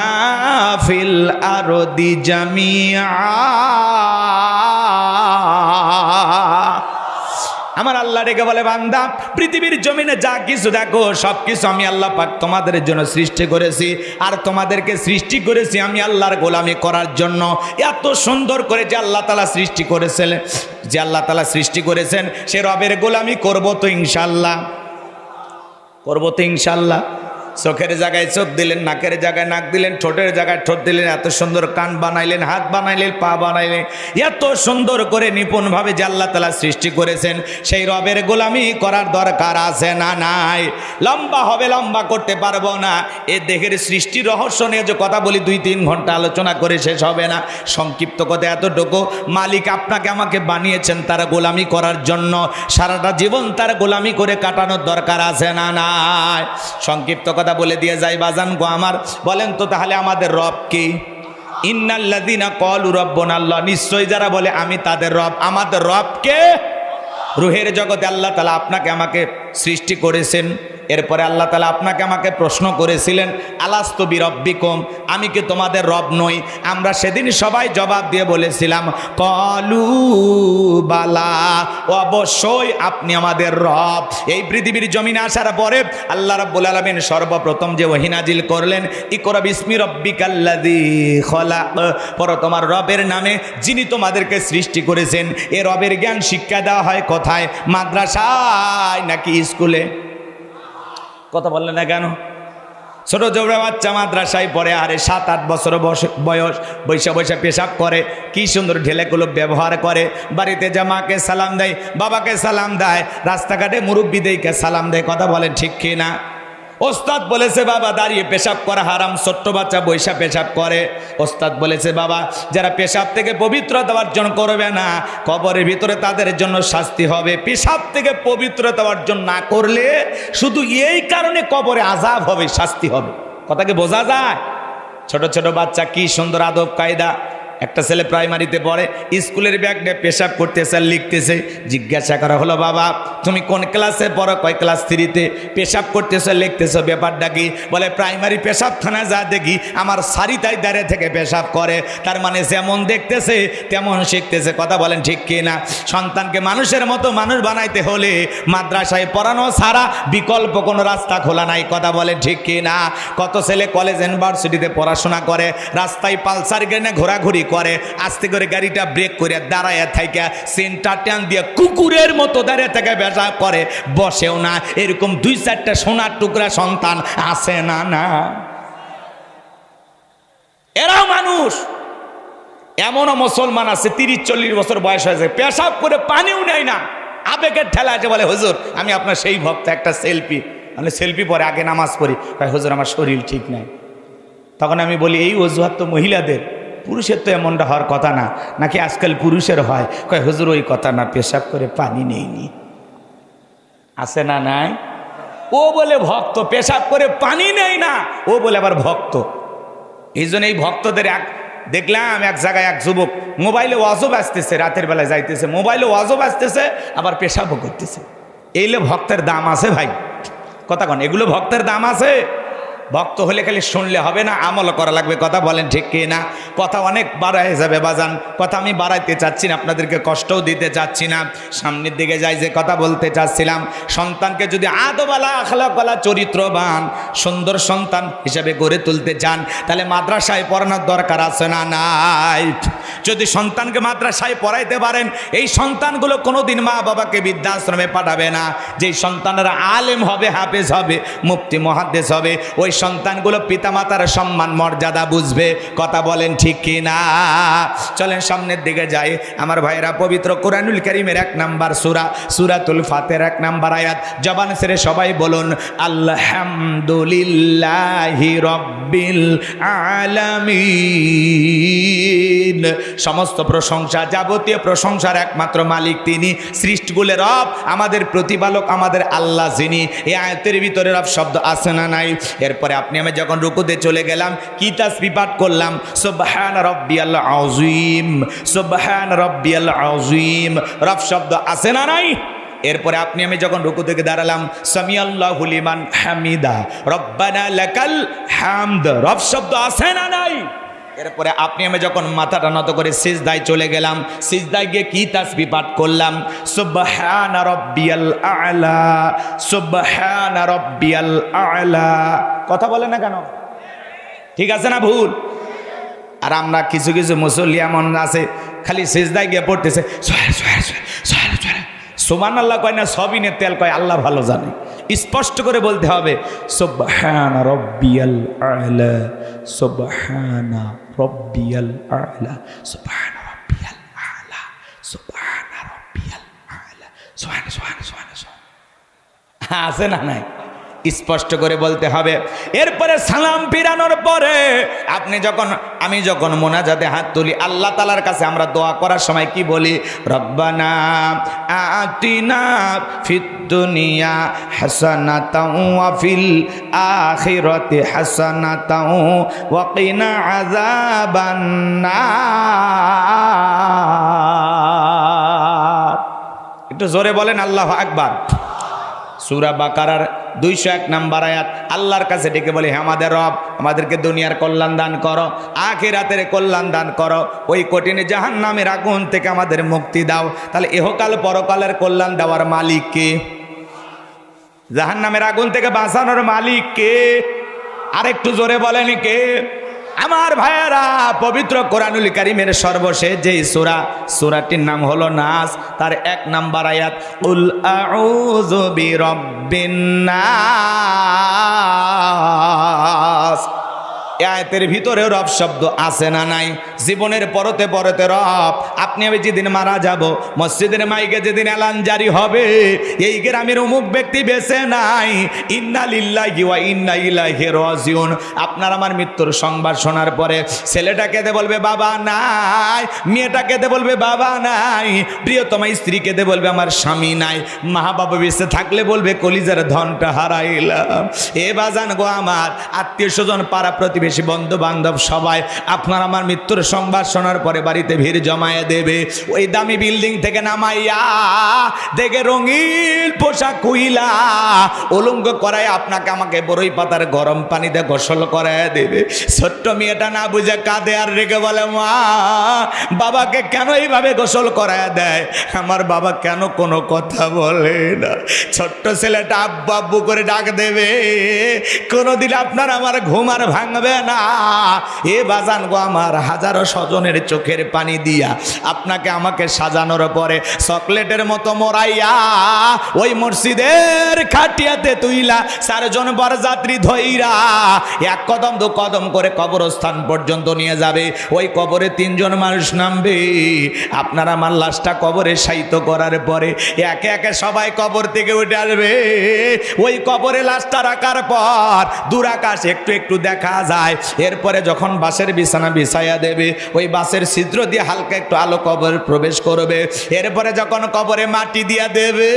ফিল আরদি জামিআ। আমার আল্লাহ ডেকে বলে বান্দা পৃথিবীর জমিনে যা কিছু দেখো সব কিছু আমি আল্লাহ পাক তোমাদের জন্য সৃষ্টি করেছি, আর তোমাদেরকে সৃষ্টি করেছি আমি আল্লাহর গোলামি করার জন্য। এত সুন্দর করে যে আল্লাহ তাআলা সৃষ্টি করেছেন, যে আল্লাহ তাআলা সৃষ্টি করেছেন সে রবের গোলামি করব তো ইনশাআল্লাহ, করব তো ইনশাআল্লাহ। চোখের জায়গায় চোখ দিলেন, নাকের জায়গায় নাক দিলেন, ঠোঁটের জায়গায় ঠোঁট দিলেন, এত সুন্দর কান বানাইলেন, হাত বানাইলেন, পা বানাইলেন, এত সুন্দর করে নিপুণভাবে যে আল্লাহ তাআলা সৃষ্টি করেছেন সেই রবের গোলামি করার দরকার আছে না নাই? লম্বা হবে, লম্বা করতে পারবো না। এ দেহের সৃষ্টির রহস্য নিয়ে যে কথা বলি 2-3 ঘন্টা আলোচনা করে শেষ হবে না। সংক্ষিপ্ত কথা এতটুকু, মালিক আপনাকে আমাকে বানিয়েছেন তার গোলামি করার জন্য। সারাটা জীবন তার গোলামি করে কাটানোর দরকার আছে না নাই? সংক্ষিপ্ত কথা বলে দিয়ে যাই বাজান গো আমার, বলেন তো তাহলে আমাদের রব কি? ইন্নাল্লাযীনা ক্বালু রাব্বুনা আল্লাহ, নিশ্চয়ই যারা বলে আমি তাদের রব। আমাদের রব কে? রুহের জগতে আল্লাহ তাআলা আপনাকে আমাকে সৃষ্টি করেছেন। এরপরে আল্লাহ তাআলা আপনাকে আমাকে প্রশ্ন করেছিলেন আলাস্তু বিরব্বিকুম, আমি কি তোমাদের রব নই? আমরা সেদিন সবাই জবাব দিয়ে বলেছিলাম ক্বালু বালা, অবশ্যই আপনি আমাদের রব। এই পৃথিবীর জমিনে আসার পরে আল্লাহ রাব্বুল আলামিন সর্বপ্রথম যে ওহী নাজিল করলেন ইকরা বিসমি রাব্বিকাল্লাযী খলাক, পর তোমার রবের নামে যিনি তোমাদেরকে সৃষ্টি করেছেন। এ রবের জ্ঞান শিক্ষা দেওয়া হয় কোথায়? মাদ্রাসায় নাকি স্কুলে? কথা বললেন না কেন? ছোট জোবরা বাচ্চা মাদ্রাসায় পড়ে, আরে 7-8 বছর বয়স, বৈশা বৈশা পেশাব করে, কি সুন্দর ঢেলেগুলো ব্যবহার করে, বাড়িতে যা মাকে সালাম দেয়, বাবাকে সালাম দেয়, রাস্তাঘাটে মুরব্বিদেরকে সালাম দেয়। কথা বলেন ঠিক কি না? ওস্তাদ বলেছে বাবা দাঁড়িয়ে পেশাব করা হারাম, ছোট্ট বাচ্চা বৈশা পেশাব করে। ওস্তাদ বলেছে বাবা যারা পেশাব থেকে পবিত্রতা অর্জন করবে না কবরের ভিতরে তাদের জন্য শাস্তি হবে। পেশাব থেকে পবিত্রতা অর্জন না করলে শুধু এই কারণে কবরে আযাব হবে, শাস্তি হবে। কথাকে বোঝা যায়? ছোট ছোট বাচ্চা কি সুন্দর আদব কায়দা। একটা ছেলে প্রাইমারিতে পড়ে, স্কুলের ব্যাগ নিয়ে পেশাব করতেছে আর লিখতেছে। জিজ্ঞাসা করা হলো বাবা তুমি কোন ক্লাসে পড়ো? কয় ক্লাস 3-তে। পেশাব করতেছো লিখতেছো, ব্যাপারটা কি? বলে প্রাইমারি পেশাবখানা যা দেখি আমার সারিতাই দাঁড়িয়ে থেকে পেশাব করে। তার মানে যেমন দেখতেছে তেমন শিখতেছে। কথা বলেন ঠিক কি না? সন্তানকে মানুষের মতো মানুষ বানাইতে হলে মাদ্রাসায় পড়ানো ছাড়া বিকল্প কোনো রাস্তা খোলা নাই। কথা বলেন ঠিক কি না? কত ছেলে কলেজ ইউনিভার্সিটিতে পড়াশোনা করে, রাস্তায় পালসার গেনে ঘোরাঘুরি করে, আস্তে করে গাড়িটা ব্রেক করে দাঁড়ায় থাইকা সেন্টার টান দিয়ে কুকুরের মতো দাঁড়িয়ে থেকে পেশাব করে, বসেও না। এরকম 2-4টা সোনার টুকরা সন্তান আছে না? না, এরাও মানুষ। এমনও মুসলমান আছে 30-40 বছর বয়স হয়েছে, পেশাব করে পানিও নেয় না, আবেগের ঠেলা আছে। বলে হুজুর আমি আপনার সেই ভক্ত, একটা সেলফি। মানে সেলফি পরে আগে নামাজ পড়ি, হুজুর আমার শরীর ঠিক নাই। তখন আমি বলি এই অজুহাত তো মহিলাদের, পুরুষের তো এমনটা হওয়ার কথা না। নাকি আজকাল পুরুষের হয়? কয় হুজুর ওই কথা না, পেশাব করে পানি নেইনি। আছে না নাই? ও বলে ভক্ত, পেশাব করে পানি নেই না, ও বলে আবার ভক্ত। এই জন্য এই ভক্তদের দেখলাম এক জায়গায় এক যুবক মোবাইলে ওয়াজও বাজতেছে, রাতের বেলায় যাইতেছে, মোবাইলে ওয়াজও বাজতেছে, আবার পেশাবও করতেছে। এইলে ভক্তের দাম আছে ভাই। কথা কন, এগুলো ভক্তের দাম আছে? ভক্ত হলে খালি শুনলে হবে না, আমল করা লাগবে। কথা বলেন ঠিক কি না? কথা অনেক বাড়ায় যাবে বাজান, কথা আমি বাড়াইতে চাচ্ছি না, আপনাদেরকে কষ্টও দিতে চাচ্ছি না। সামনের দিকে যাই, যে কথা বলতে চাচ্ছিলাম, সন্তানকে যদি আদবালা আখলাকওয়ালা চরিত্রবান সুন্দর সন্তান হিসেবে গড়ে তুলতে চান, তাহলে মাদ্রাসায় পড়ানোর দরকার আছে না নাই? যদি সন্তানকে মাদ্রাসায় পড়াইতে পারেন, এই সন্তানগুলো কোনোদিন মা বাবাকে বৃদ্ধাশ্রমে পাঠাবে না। যেই সন্তানেরা আলেম হবে, হাফেজ হবে, মুফতি মুহাদ্দিস হবে, ওই সন্তানগুলো পিতামাতার সম্মান মর্যাদা বুঝবে। কথা বলেন ঠিক কি না? চলেন সামনের দিকে যাই আমার ভাইরা। পবিত্র কোরআনুল কারীমের 1 নাম্বার সূরা, সূরাতুল ফাতিহার 1 নাম্বার আয়াত। জবান ছেড়ে সবাই বলুন আলহামদুলিল্লাহি রাব্বিল আলামিন। সমস্ত প্রশংসা, যাবতীয় প্রশংসার একমাত্র মালিক তিনি, সৃষ্টিগুলোর রব, আমাদের প্রতিপালক, আমাদের আল্লাহ যিনি। এই আয়াতের ভিতরে রব শব্দ আছে না নাই? এরপরে আপনি আমি যখন রুকুতে চলে গেলাম, কি তাসবিহ পাঠ করলাম? সুবহান রাব্বিয়াল আযীম, সুবহান রাব্বিয়াল আযীম। রব শব্দ আছে না নাই? এরপরে আপনি আমি যখন রুকু থেকে দাঁড়ালাম, সামিআল্লাহু লিমান হামিদা, রব্বানা লাকাল হামদ। রব শব্দ আছে না নাই? এরপরে আপনি আমি যখন মাথাটা নত করে সিজদায় চলে গেলাম, সিজদায় গিয়ে কি তাসবিহ পাঠ করলাম? সুবহানা রাব্বিয়াল আ'লা, সুবহানা রাব্বিয়াল আ'লা। কথা বলে না কেন? ঠিক আছে না ভুল? আর আমরা কিছু কিছু মুসল্লি এমন আছে, খালি সিজদায় গিয়ে পড়তেছে সুবহানাল্লাহ কয় না, সবিনে তেল কয়, আল্লাহ ভালো জানে। স্পষ্ট করে বলতে হবে সুবহানা রাব্বিয়াল আ'লা, সুবহানা রাব্বিয়াল আ'লা, সুবহানা রাব্বিয়াল আ'লা, সুবহানা রাব্বিয়াল আ'লা, সুবহানা সুবহানা সুবহানা। আছে না নাই? স্পষ্ট করে বলতে হবে। এরপরে সালাম ফিরানোর পরে আপনি যখন, আমি যখন মোনাজাতে হাত তুলি, আল্লাহ তাআলার কাছে আমরা দোয়া করার সময় কি বলি? রব্বানা আতিনা ফিদ দুনিয়া হাসানাতাও ওয়া ফিল আখিরাতি হাসানাতাও ওয়া কিনা আযাবান নার। একটু জোরে বলেন আল্লাহু আকবার। সূরা বাকারার 201 নাম্বার আয়াত। আল্লাহর কাছে ডেকে বলে, হে আমাদের রব, আমাদেরকে দুনিয়ার কল্যাণ দান করো, আখিরাতের কল্যাণ দান করো, ওই কঠিন জাহান্নামের আগুন থেকে আমাদের মুক্তি দাও। তাহলে ইহকাল পরকালের কল্যাণ দেওয়ার মালিক কে? জাহান্নামের আগুন থেকে বাঁচানোর মালিক কে? আরেকটু জোরে বলেন কে? আমার ভাইয়েরা, পবিত্র কোরআনুল কারীমের সর্বশেষ যে সূরা, সূরাটির নাম হলো নাস, তার 1 নাম্বার আয়াত, কুল আউযু বিরাব্বিন নাস। এই আয়াতের ভিতরে রব শব্দ আছে না নাই? জীবনের পরতে পরতে রব, আপনি আমি যেদিন মারা যাব, মসজিদের মাইকে যেদিন এলান জারি হবে, এই গ্রামের অমুক ব্যক্তি বেঁচে নাই, ইন্না লিল্লাহি ওয়া ইন্না ইলাইহি রাজিউন। আপনার আমার মৃত্যুর সংবাদ শোনার পরে ছেলেটা কেঁদে বলবে বাবা নাই, মেয়েটা কেঁদে বলবে বাবা নাই, প্রিয়তমা স্ত্রী কেঁদে বলবে আমার স্বামী নাই, মা বাবা বেঁচে থাকলে বলবে কলিজার ধনটা হারাইলাম। এ বাজান গো আমার, আত্মীয় স্বজন, পাড়া প্রতিবেশী, বন্ধু বান্ধব সবাই আপনার আমার মৃত্যুর সংবাদ শোনার পরে বাড়িতে ভিড় জমায়ে দেবে। ওই দামি বিল্ডিং থেকে নামাইয়া দেখে রঙিন পোশাক কুইলা উলঙ্গ করায় আপনাকে আমাকে বড়ই পাতার গরম পানিতে গোসল করায় দেবে। ছোট্ট মেয়েটা না বুঝে কাঁদে আর রেগে বলে, মা বাবাকে কেন এইভাবে গোসল করায় দেয়? আমার বাবা কেন কোনো কথা বলে না? ছোট্ট ছেলেটা আব্বু আব্বু করে ডাক দেবে। কোনোদিন আপনার আমার ঘুম আর ভাঙবে না। এ বাজান গো আমার, হাজারো স্বজনের চোখের পানি দিয়া আপনাকে আমাকে সাজানোর পরে চকলেটের মতো মোরাইয়া ওই মসজিদের খাটিয়াতে তুইলা 4 জন বরযাত্রী ধইরা 1 কদম 2 কদম করে কবরস্থান পর্যন্ত নিয়ে যাবে। ওই কবরে 3 জন মানুষ নামবে। আপনার আমার লাশটা কবরে শায়িত করার পরে একে একে সবাই কবর থেকে উঠে আসবে। ওই কবরে লাশটা রাখার পর দূর আকাশ একটু একটু দেখা যায়। যায়। এরপরে যখন বাসের বিছানা বিছাইয়া দেবে, ওই বাসের ছিদ্র দিয়ে হালকা একটু আলো কবরে প্রবেশ করবে। এরপরে যখন কবরে মাটি দিয়া দেবে,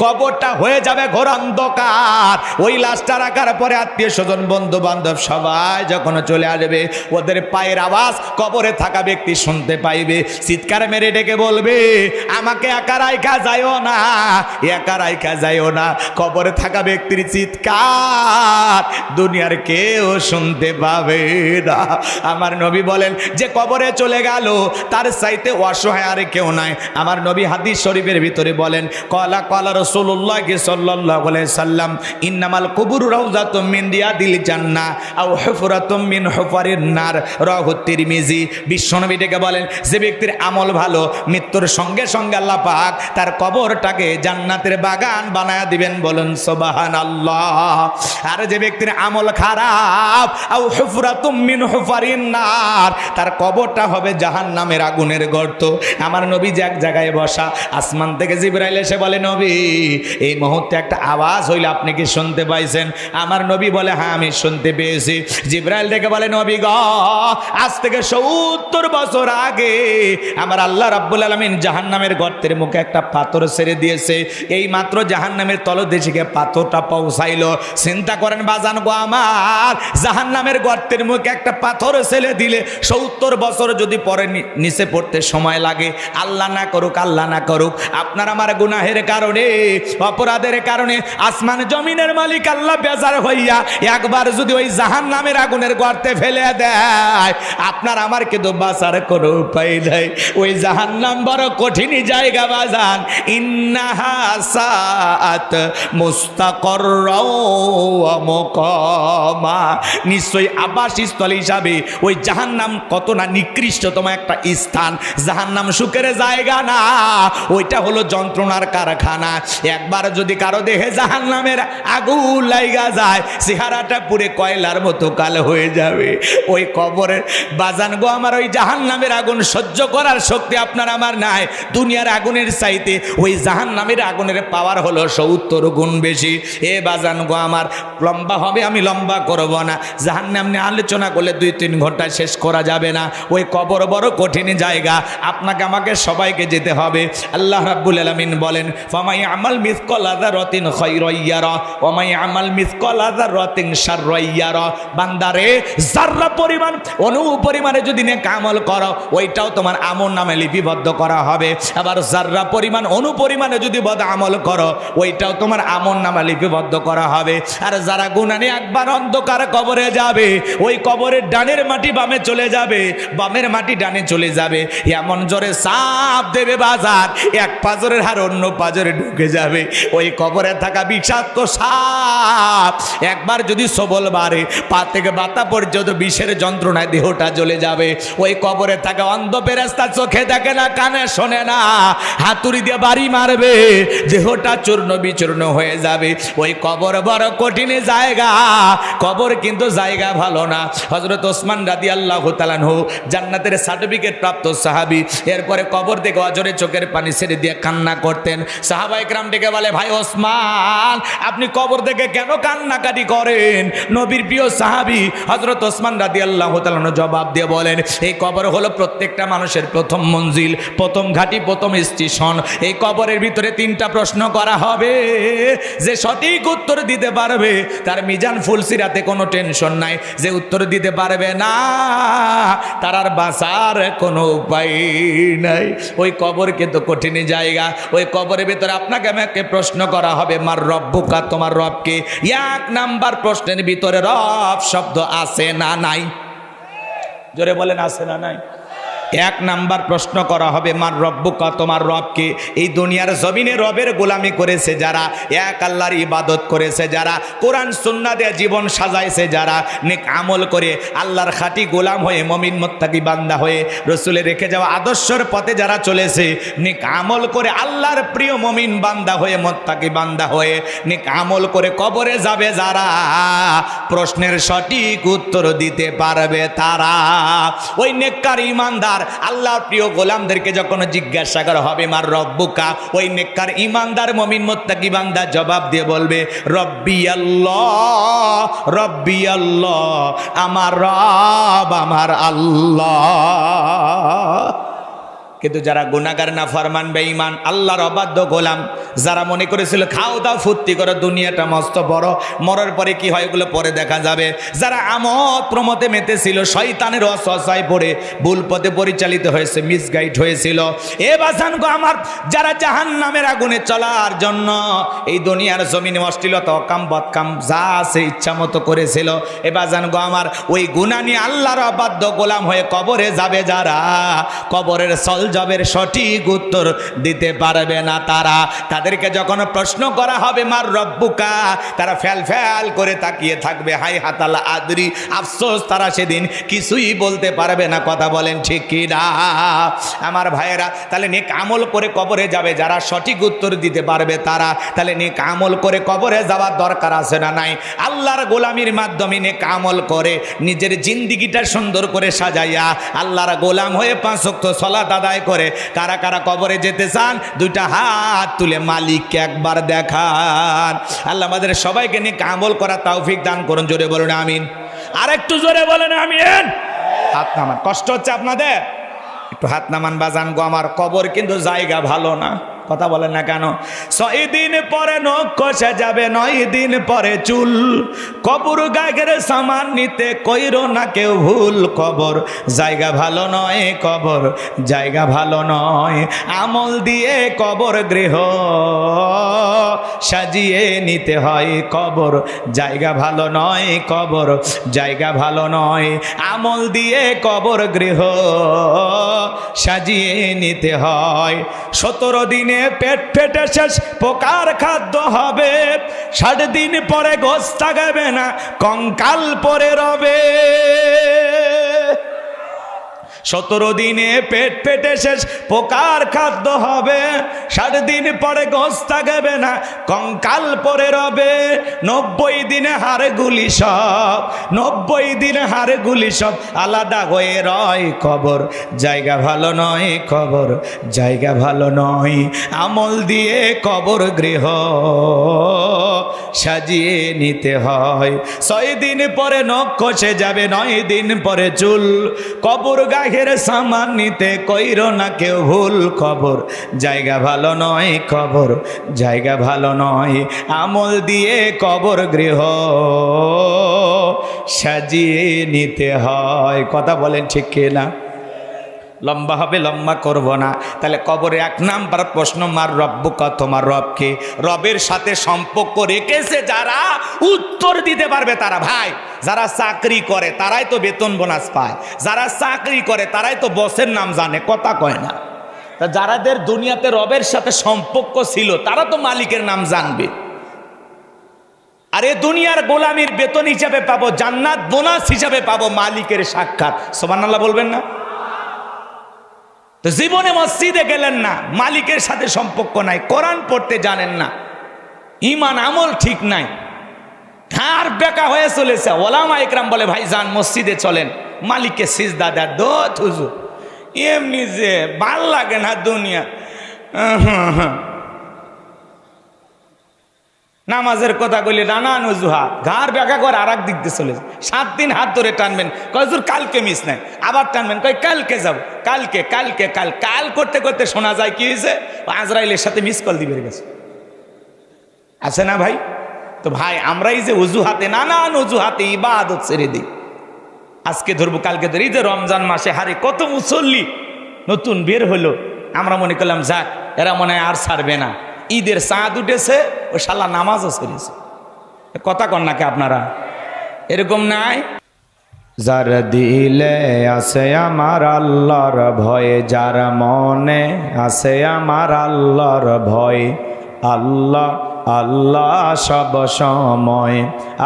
কবরটা হয়ে যাবে ঘোর অন্ধকার। ওই লাশটা রাখার পরে আত্মীয় স্বজন বন্ধু বান্ধব সবাই যখন চলে আসবে, ওদের পায়ের আওয়াজ কবরে থাকা ব্যক্তি শুনতে পাইবে। চিৎকার মেরে ডেকে বলবে, আমাকে একা রাইখা যাইও না, একা রাইখা যাইও না। কবরে থাকা ব্যক্তির চিৎকার দুনিয়ার কেউ শুনতে পাবে না। আমার নবী বলেন, যে কবরে চলে গেল তার চাইতে অসহায় আর কেউ নাই। আমার নবী হাদিস শরীফের ভিতরে বলেন, কলা কলা রাসূলুল্লাহ সাল্লাল্লাহু আলাইহি সাল্লাম, ইন্নামাল কুবুরু রাউযাতুম মিন রিয়াদিল জান্নাহ আও হুফরাতুম মিন হুফারিন নার, রাওয়াহু তিরমিজি। বিশ্বনবী ডেকে বলেন, যে ব্যক্তির আমল ভালো, মৃত্যুর সঙ্গে সঙ্গে আল্লাহ পাক তার কবরটাকে জান্নাতের বাগান বানায়া দিবেন। বলুন সুবহানাল্লাহ। আর যে ব্যক্তির আমল খারাপ, আও হুফরাতুম মিন হুফারিন নার, তার কবরটা হবে জাহান্নামের আগুনের গর্ত। আমার নবী যে এক জায়গায় বসা, আসমান থেকে জিবরাইল এসে বলে, নবী এই মুহূর্তে একটা আওয়াজ হইল, আপনি কি শুনতে পাইছেন? আমার নবী বলে, হ্যাঁ আমি শুনতে পেয়েছি। জিবরাইল থেকে বলে, নবী গো, আজ থেকে 70 বছর আগে আমার আল্লাহ রাব্বুল আলামিন জাহান্নামের গর্তের মুখে একটা পাথর ছেড়ে দিয়েছে। এই মাত্র জাহান্নামের তলদেশে পাথরটা পৌঁছাইলো। চিন্তা করেন বাজান গো আমার, জাহান্নামের গর্তের মুখে একটা পাথর ছেড়ে দিলে 70 বছর যদি পরে নিচে পড়তে সময় লাগে, আল্লাহ না করুক, আল্লাহ না করুক, আপনার আমার গুনাহের কারণে, অপরাধের কারণে আসমান জমিনের মালিক আল্লাহ বেজার হইয়া একবার যদি ওই জাহান্নামের আগুনের গর্তে ফেলে দেয়, আপনার আমার কিন্তু বাঁচার কোনো উপায় নাই। ওই জাহান্নাম বড় কঠিন জায়গা বাজান। ইন্নাহা সাআত মুস্তাকাররা ওয়া মুকামা, নিশ্চয়ই আবাসস্থল হিসাবে ওই জাহান্নাম কত না নিকৃষ্টতম একটা স্থান। জাহান্নাম সুখের জায়গা না, ওইটা হলো যন্ত্রণার কারখানা। একবার যদি কারো দেহে জাহান্নামের আগুন লাগা যায়, চেহারাটা পুরে কয়লার মতো কালো হয়ে যাবে। ওই কবরের বাজান গো আমার, ওই জাহান্নামের আগুন সহ্য করার শক্তি আপনার আমার নাই। দুনিয়ার আগুনের চাইতে ওই জাহান্নামের আগুনের পাওয়ার হলো 70 গুণ বেশি। এ বাজান গো আমার, লম্বা হবে, আমি লম্বা করব না। জাহান্নাম নিয়ে আলোচনা করলে 2-3 ঘন্টা শেষ করা যাবে না। ওই কবর বড় কঠিন জায়গা, আপনাকে আমাকে সবাইকে যেতে হবে। আল্লাহ রাব্বুল আলামিন বলেন, ফামাই আমাল মিসকালা যারাতিন খায়রান ইয়ারা ওয়া মাই আমাল মিসকালা যারাতিন শাররান ইয়ারা। বান্দারে, যাররা পরিমাণ, অনু পরিমাণে যদি নেক আমল করো, ওইটাও তোমার আমল নামে লিপিবদ্ধ করা হবে। আবার যাররা পরিমাণ, অনু পরিমাণে যদি বদ আমল করো, ওইটাও তোমার আমল নামে লিপিবদ্ধ করা হবে। আর যারা গুনাহ নিয়ে একবার অন্ধকার কবরে যাবে, ওই কবরের ডানের মাটি বামে চলে যাবে, বামের মাটি ডানে চলে যাবে। এমন জোরে সাপ দেবে বাজার, এক পাজরের হার অন্য পাজরে ঢুকে যাবে। ওই কবরে থাকা বিষাক্ত সাপ একবার যদি সবল বাড়ে, পা থেকে বাতা পর্যন্ত বিষের যন্ত্রণায় দেহটা জ্বলে যাবে। ওই কবরে থাকা অন্ধ ফেরেশতা চোখে দেখে না, কানে শোনে না, হাতুড়ি দিয়ে বাড়ি মারবে, দেহটা চূর্ণ বিচূর্ণ হয়ে যাবে। ওই কবর বড় কঠিন জায়গা। কবর কিন্তু জায়গা ভালো না। হযরত ওসমান রাদিয়াল্লাহু তাআলা আনহু জান্নাতের সার্টিফিকেট প্রাপ্ত সাহাবী, এরপরে কবর থেকে অজরে চোখের পানি ছেড়ে দিয়ে কান্না করতেন। সাহাবায়ে কেরাম ডেকে বলে, ভাই ওসমান, আপনি কবর থেকে কেন কান্নাকাটি করেন? নবীর প্রিয় সাহাবী হযরত ওসমান রাদিয়াল্লাহু তাআলা আনহু জবাব দিয়ে বলেন, এই কবর হলো প্রত্যেকটা মানুষের প্রথম মঞ্জিল, প্রথম ঘাঁটি, প্রথম স্টেশন। এই কবরের ভিতরে 3টা প্রশ্ন করা হবে। যে সঠিক উত্তর দিতে পারবে তার মিজান ফুলসিরাতে কোনো টেনশন নাই। যে উত্তর দিতে পারবে না, তার আর বাঁচার কোনো উপায় নাই। ওই কবর কিন্তু কঠিন জায়গা। ওই কবরের ভিতরে আপনাকে আমাকে প্রশ্ন করা হবে, মার রব্বুকা, তোমার রবকে। 1 নাম্বার প্রশ্নের ভিতরে রব শব্দ আছে না নাই? জোরে বলেন, আছে না নাই? 1 নাম্বার প্রশ্ন করা হবে, মার রব্বুকা, তোমার রবকে। এই দুনিয়ার জমিনে রবের গোলামি করেছে যারা, এক আল্লাহর ইবাদত করেছে যারা, কোরআন সুন্নাহ দিয়ে জীবন সাজাইছে যারা, নেক আমল করে আল্লাহর খাঁটি গোলাম হয়ে, মুমিন মুত্তাকি বান্দা হয়ে, রাসূলের রেখে যাওয়া আদর্শের পথে যারা চলেছে, নেক আমল করে আল্লাহর প্রিয় মুমিন বান্দা হয়ে, মুত্তাকি বান্দা হয়ে, নেক আমল করে কবরে যাবে যারা, প্রশ্নের সঠিক উত্তর দিতে পারবে তারা। ওই নেককার ইমানদার নাম্বার, আল্লাহর প্রিয় গোলামদেরকে যখন জিজ্ঞাসা করা হবে মার রব্বুকা, ওই নেককার ইমানদার মুমিন মুত্তাকি বান্দা জবাব দিয়ে বলবে রব্বি আল্লাহ, রব্বি আল্লাহ, আমার রব আমার আল্লাহ। কিন্তু যারা গুনাহগার নাফরমান বেঈমান আল্লাহর অবাধ্য গোলাম, যারা মনে করেছিল খাও দাও ফুর্তি করো দুনিয়াটা মস্ত বড়, মরার পরে কি হয় এগুলো পরে দেখা যাবে, যারা আমোদ প্রমোদে মেতেছিল শয়তানের ওয়াসওয়াসায় পড়ে ভুল পথে পরিচালিত হয়েছে, মিসগাইড হয়েছিল, এ বাজান গো আমার, যারা জাহান্নামের আগুনে চলার জন্য এই দুনিয়ার জমিনে অশ্লীলতা অকাম বদকাম যা আছে ইচ্ছা মতো করেছিল, এ বাজান গো আমার, ওই গুনাহ নিয়ে আল্লাহর অবাধ্য গোলাম হয়ে কবরে যাবে যারা, কবরের জবের সঠিক উত্তর দিতে পারবে না তারা, তাদেরকে যখন প্রশ্ন করা হবে মার রব্বুকা, তারা ফ্যাল ফ্যাল করে তাকিয়ে থাকবে, হাই হাতাল আদরি, আফসোস তারা সেদিন কিছুই বলতে পারবে না। কথা বলেন ঠিক কি না আমার ভাইয়েরা? তাহলে নেক আমল করে কবরে যাবে যারা, সঠিক উত্তর দিতে পারবে তারা, তাহলে নেক আমল করে কবরে যাওয়ার দরকার আছে না নাই? আল্লাহর গোলামির মাধ্যমে নেক আমল করে নিজের জিন্দিগিটা সুন্দর করে সাজাইয়া আল্লাহর গোলাম হয়ে 5 ওয়াক্ত সালাত আদায় করে কারা কারা কবরে যেতে চান দুইটা হাত তুলে মালিককে একবার দেখান। আল্লাহ আমাদের সবাইকে নিয়ে আমল করা তৌফিক দান করুন। জোরে বলুন আমিন। আর একটু জোরে বলেন আমিন। হাত নামান, কষ্ট হচ্ছে আপনাদের? একটু হাত নামান বাজান গো আমার। কবর কিন্তু জায়গা ভালো না, কথা বলেন না কেন? 6 দিন পরে নখ কষে যাবে, 9 দিন পরে চুল, কবর গাগের সামান নিতে কইরো না কেউ ভুল, কবর জায়গা ভালো নয়, কবর জায়গা ভালো নয়, আমল দিয়ে কবর গৃহ সাজিয়ে নিতে হয়, কবর জায়গা ভালো নয়, কবর জায়গা ভালো নয়, আমল দিয়ে কবর গৃহ সাজিয়ে নিতে হয়। 17 দিনে পেট ফেটে শেষ পোকার খাদ্য হবে, 60 দিন পরে গোশ থাকবে না, কঙ্কাল পরে রবে। 17 দিনে পেট ফেটে শেষ পোকার খাদ্য হবে, 60 দিন পরে গোশ থাকবে না, কঙ্কাল পরে রবে। 90 দিনে হাড়গুলি সব, 90 দিনে হাড়গুলি সব আলাদা হয়ে রয়, কবর জায়গা ভালো নয়, কবর জায়গা ভালো নয়, আমল দিয়ে কবর গৃহ সাজিয়ে নিতে হয়। 6 দিন পরে নখ খসে যাবে, 9 দিন পরে চুল, কবর গায়ে সামান নিতে কইরো না কেউ ভুল, কবর জায়গা ভালো নয়, কবর জায়গা ভালো নয়, আমল দিয়ে কবর গৃহ সাজিয়ে নিতে হয়। কথা বলেন ঠিক কিনা? লম্বা হবে, লম্বা করব না। তাহলে কবরে 1 নাম্বার প্রশ্ন মার রব্বুকা, তোমার রবকে। রবের সাথে সম্পর্ক রেখেছে যারা, উত্তর দিতে পারবে তারা। ভাই যারা চাকরি করে তারাই তো বেতন বোনাস পায়, যারা চাকরি করে তারাই তো বসের নাম জানে, কথা কয় না। তা যারাদের দুনিয়াতে রবের সাথে সম্পর্ক ছিল তারা তো মালিকের নাম জানবে। আর এ দুনিয়ার গোলামির বেতন হিসাবে পাবো, জান্নাত বোনাস হিসাবে পাবো মালিকের সাক্ষাৎ। সুবহানাল্লাহ বলবেন না? তো জীবনে মসজিদে গেলেন না, মালিকের সাথে সম্পর্ক নাই, কোরআন পড়তে জানেন না, ঈমান আমল ঠিক নাই, ঘাড় বেঁকা হয়ে চলেছে। ওলামা ইকরাম বলে ভাই যান মসজিদে চলেন, মালিককে সিজদা দেয়, দোত হুজুর এমনি যে ভাল লাগে না দুনিয়া। নামাজের কথা কইলে নানান অজুহাত, ঘাড় বেঁকা করে আর এক দিক দিয়ে চলে যায়। 7 দিন হাত ধরে টানবেন, কয় হুজুর কালকে মিস নাই, আবার টানবেন, কয় কালকে যাব, কালকে কালকে কাল কাল করতে করতে শোনা যায় কি হয়েছে, আজরাইলের সাথে মিস কল দিবে গেছে, আছে না ভাই? তো ভাই আমরাই যে অজুহাতে, নানান অজুহাতে ইবাদত ছেড়ে দিই, আজকে ধরবো কালকে ধরি। যে রমজান মাসে হারে কত মুসল্লি নতুন বের হলো, আমরা মনে করলাম যাক এরা মনে হয় আর ছাড়বে না, ঈদের চাঁদ উঠেছে ও শালা নামাজও ছেড়েছে। কথা কন নাকি আপনারা? এরকম নাই? যার দিলে আছে আমার আল্লাহর ভয়, যার মনে আছে আমার আল্লাহর ভয়, আল্লাহ আল্লাহ সব সময়,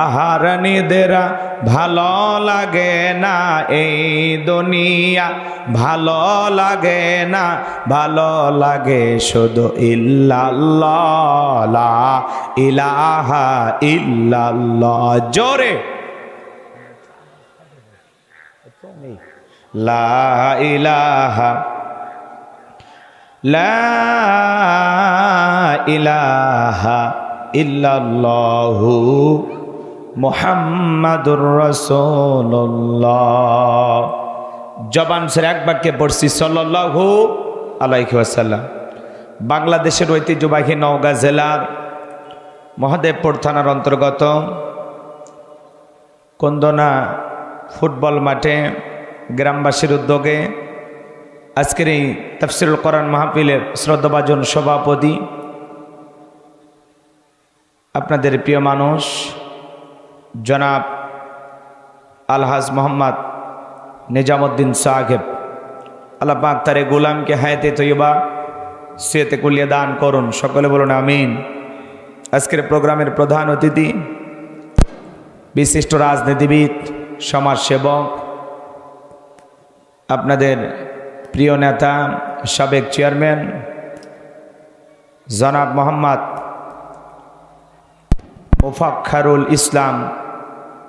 আহার নিদেরা ভালো লাগে না এই দুনিয়া, ভালো লাগে না, ভালো লাগে শুধু ইল্লাল্লাহ, লা ইলাহা ইল্লাল্লাহ। জোরে লা ইলাহা ইল্লাল্লাহু মুহাম্মাদুর রাসূলুল্লাহ। জবান ছেড়ে এক বাক্যে পড়ছি সাল্লাল্লাহু আলাইহি ওয়াসাল্লাম। বাংলাদেশের ঐতিহ্যবাহী নওগাঁ জেলার মহাদেবপুর থানার অন্তর্গত কন্দনা ফুটবল মাঠে গ্রামবাসীর উদ্যোগে আজকের এই তাফসীরুল কোরআন মাহফিলের শ্রদ্ধাভাজন সভাপতি আপনাদের প্রিয় মানুষ জনাব আলহাজ মোহাম্মদ নিজামুদ্দিন সাহেব, আল্লাহ পাক তার গোলামকে হায়াতে তৈয়বা সিয়াতে কুলিয়া দান করুন, সকলে বলুন আমিন। আজকের প্রোগ্রামের প্রধান অতিথি বিশিষ্ট রাজনীতিবিদ, সমাজসেবক, আপনাদের প্রিয় নেতা, সাবেক চেয়ারম্যান জনাব মোহাম্মদ মুফাক্খারুল ইসলাম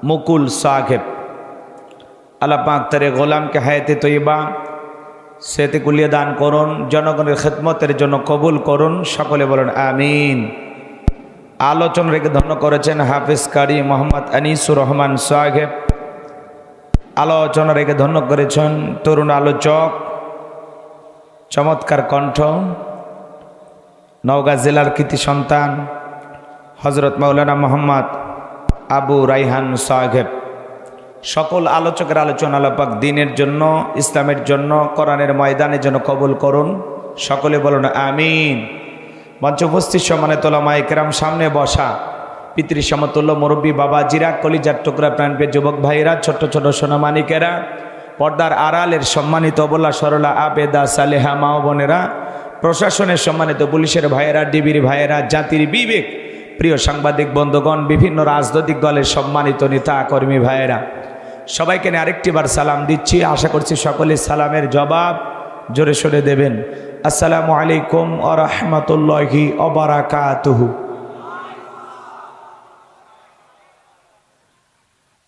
মুকুল সাহেব, আল্লাহ পাক তার গোলামকে হায়াতে তৈয়বা সিয়াতে কুলিয়া দান করুন, জনগণের খেদমতের জন্য কবুল করুন, সকলে বলুন আমিন। আলোচনা রেখে ধন্য করেছেন হাফিজ কারি মোহাম্মদ আনিসুর রহমান সাহেব। আলোচনা রেখে ধন্য করেছেন তরুণ আলোচক, চমৎকার কণ্ঠ, নওগাঁ জেলার কৃতি সন্তান হজরত মাওলানা মোহাম্মদ আবু রাইহান সাহেব। সকল আলোচকের আলোচনা আল্লাহ পাক দ্বীনের জন্য, ইসলামের জন্য, কোরআনের ময়দানের জন্য কবুল করুন, সকলে বলুন আমিন। মঞ্চে উপস্থিত সম্মানিত উলামায়ে কেরাম, সামনে বসা পিতৃ সমতুল্য মুরব্বী বাবা জিরা, কলিজার টুকরা প্রাণপ্রিয় যুবক ভাইরা, ছোট্ট ছোট সোনামানিকেরা, পর্দার আড়ালের সম্মানিত অবলা সরলা আবেদা সালেহা মা বোনেরা, প্রশাসনের সম্মানিত পুলিশের ভাইয়েরা, ডিবির ভাইয়েরা, জাতির বিবেক প্রিয় সাংবাদিক বন্ধুগণ, বিভিন্ন রাজনৈতিক দলের সম্মানিত নেতা কর্মী ভাইয়েরা, সবাইকে নিয়ে আরেকটিবার সালাম দিচ্ছি। আশা করছি সকলে সালামের জবাব জোরে সোরে দেবেন। আসসালামু আলাইকুম ওয়া রাহমাতুল্লাহি ওয়া বারাকাতুহু।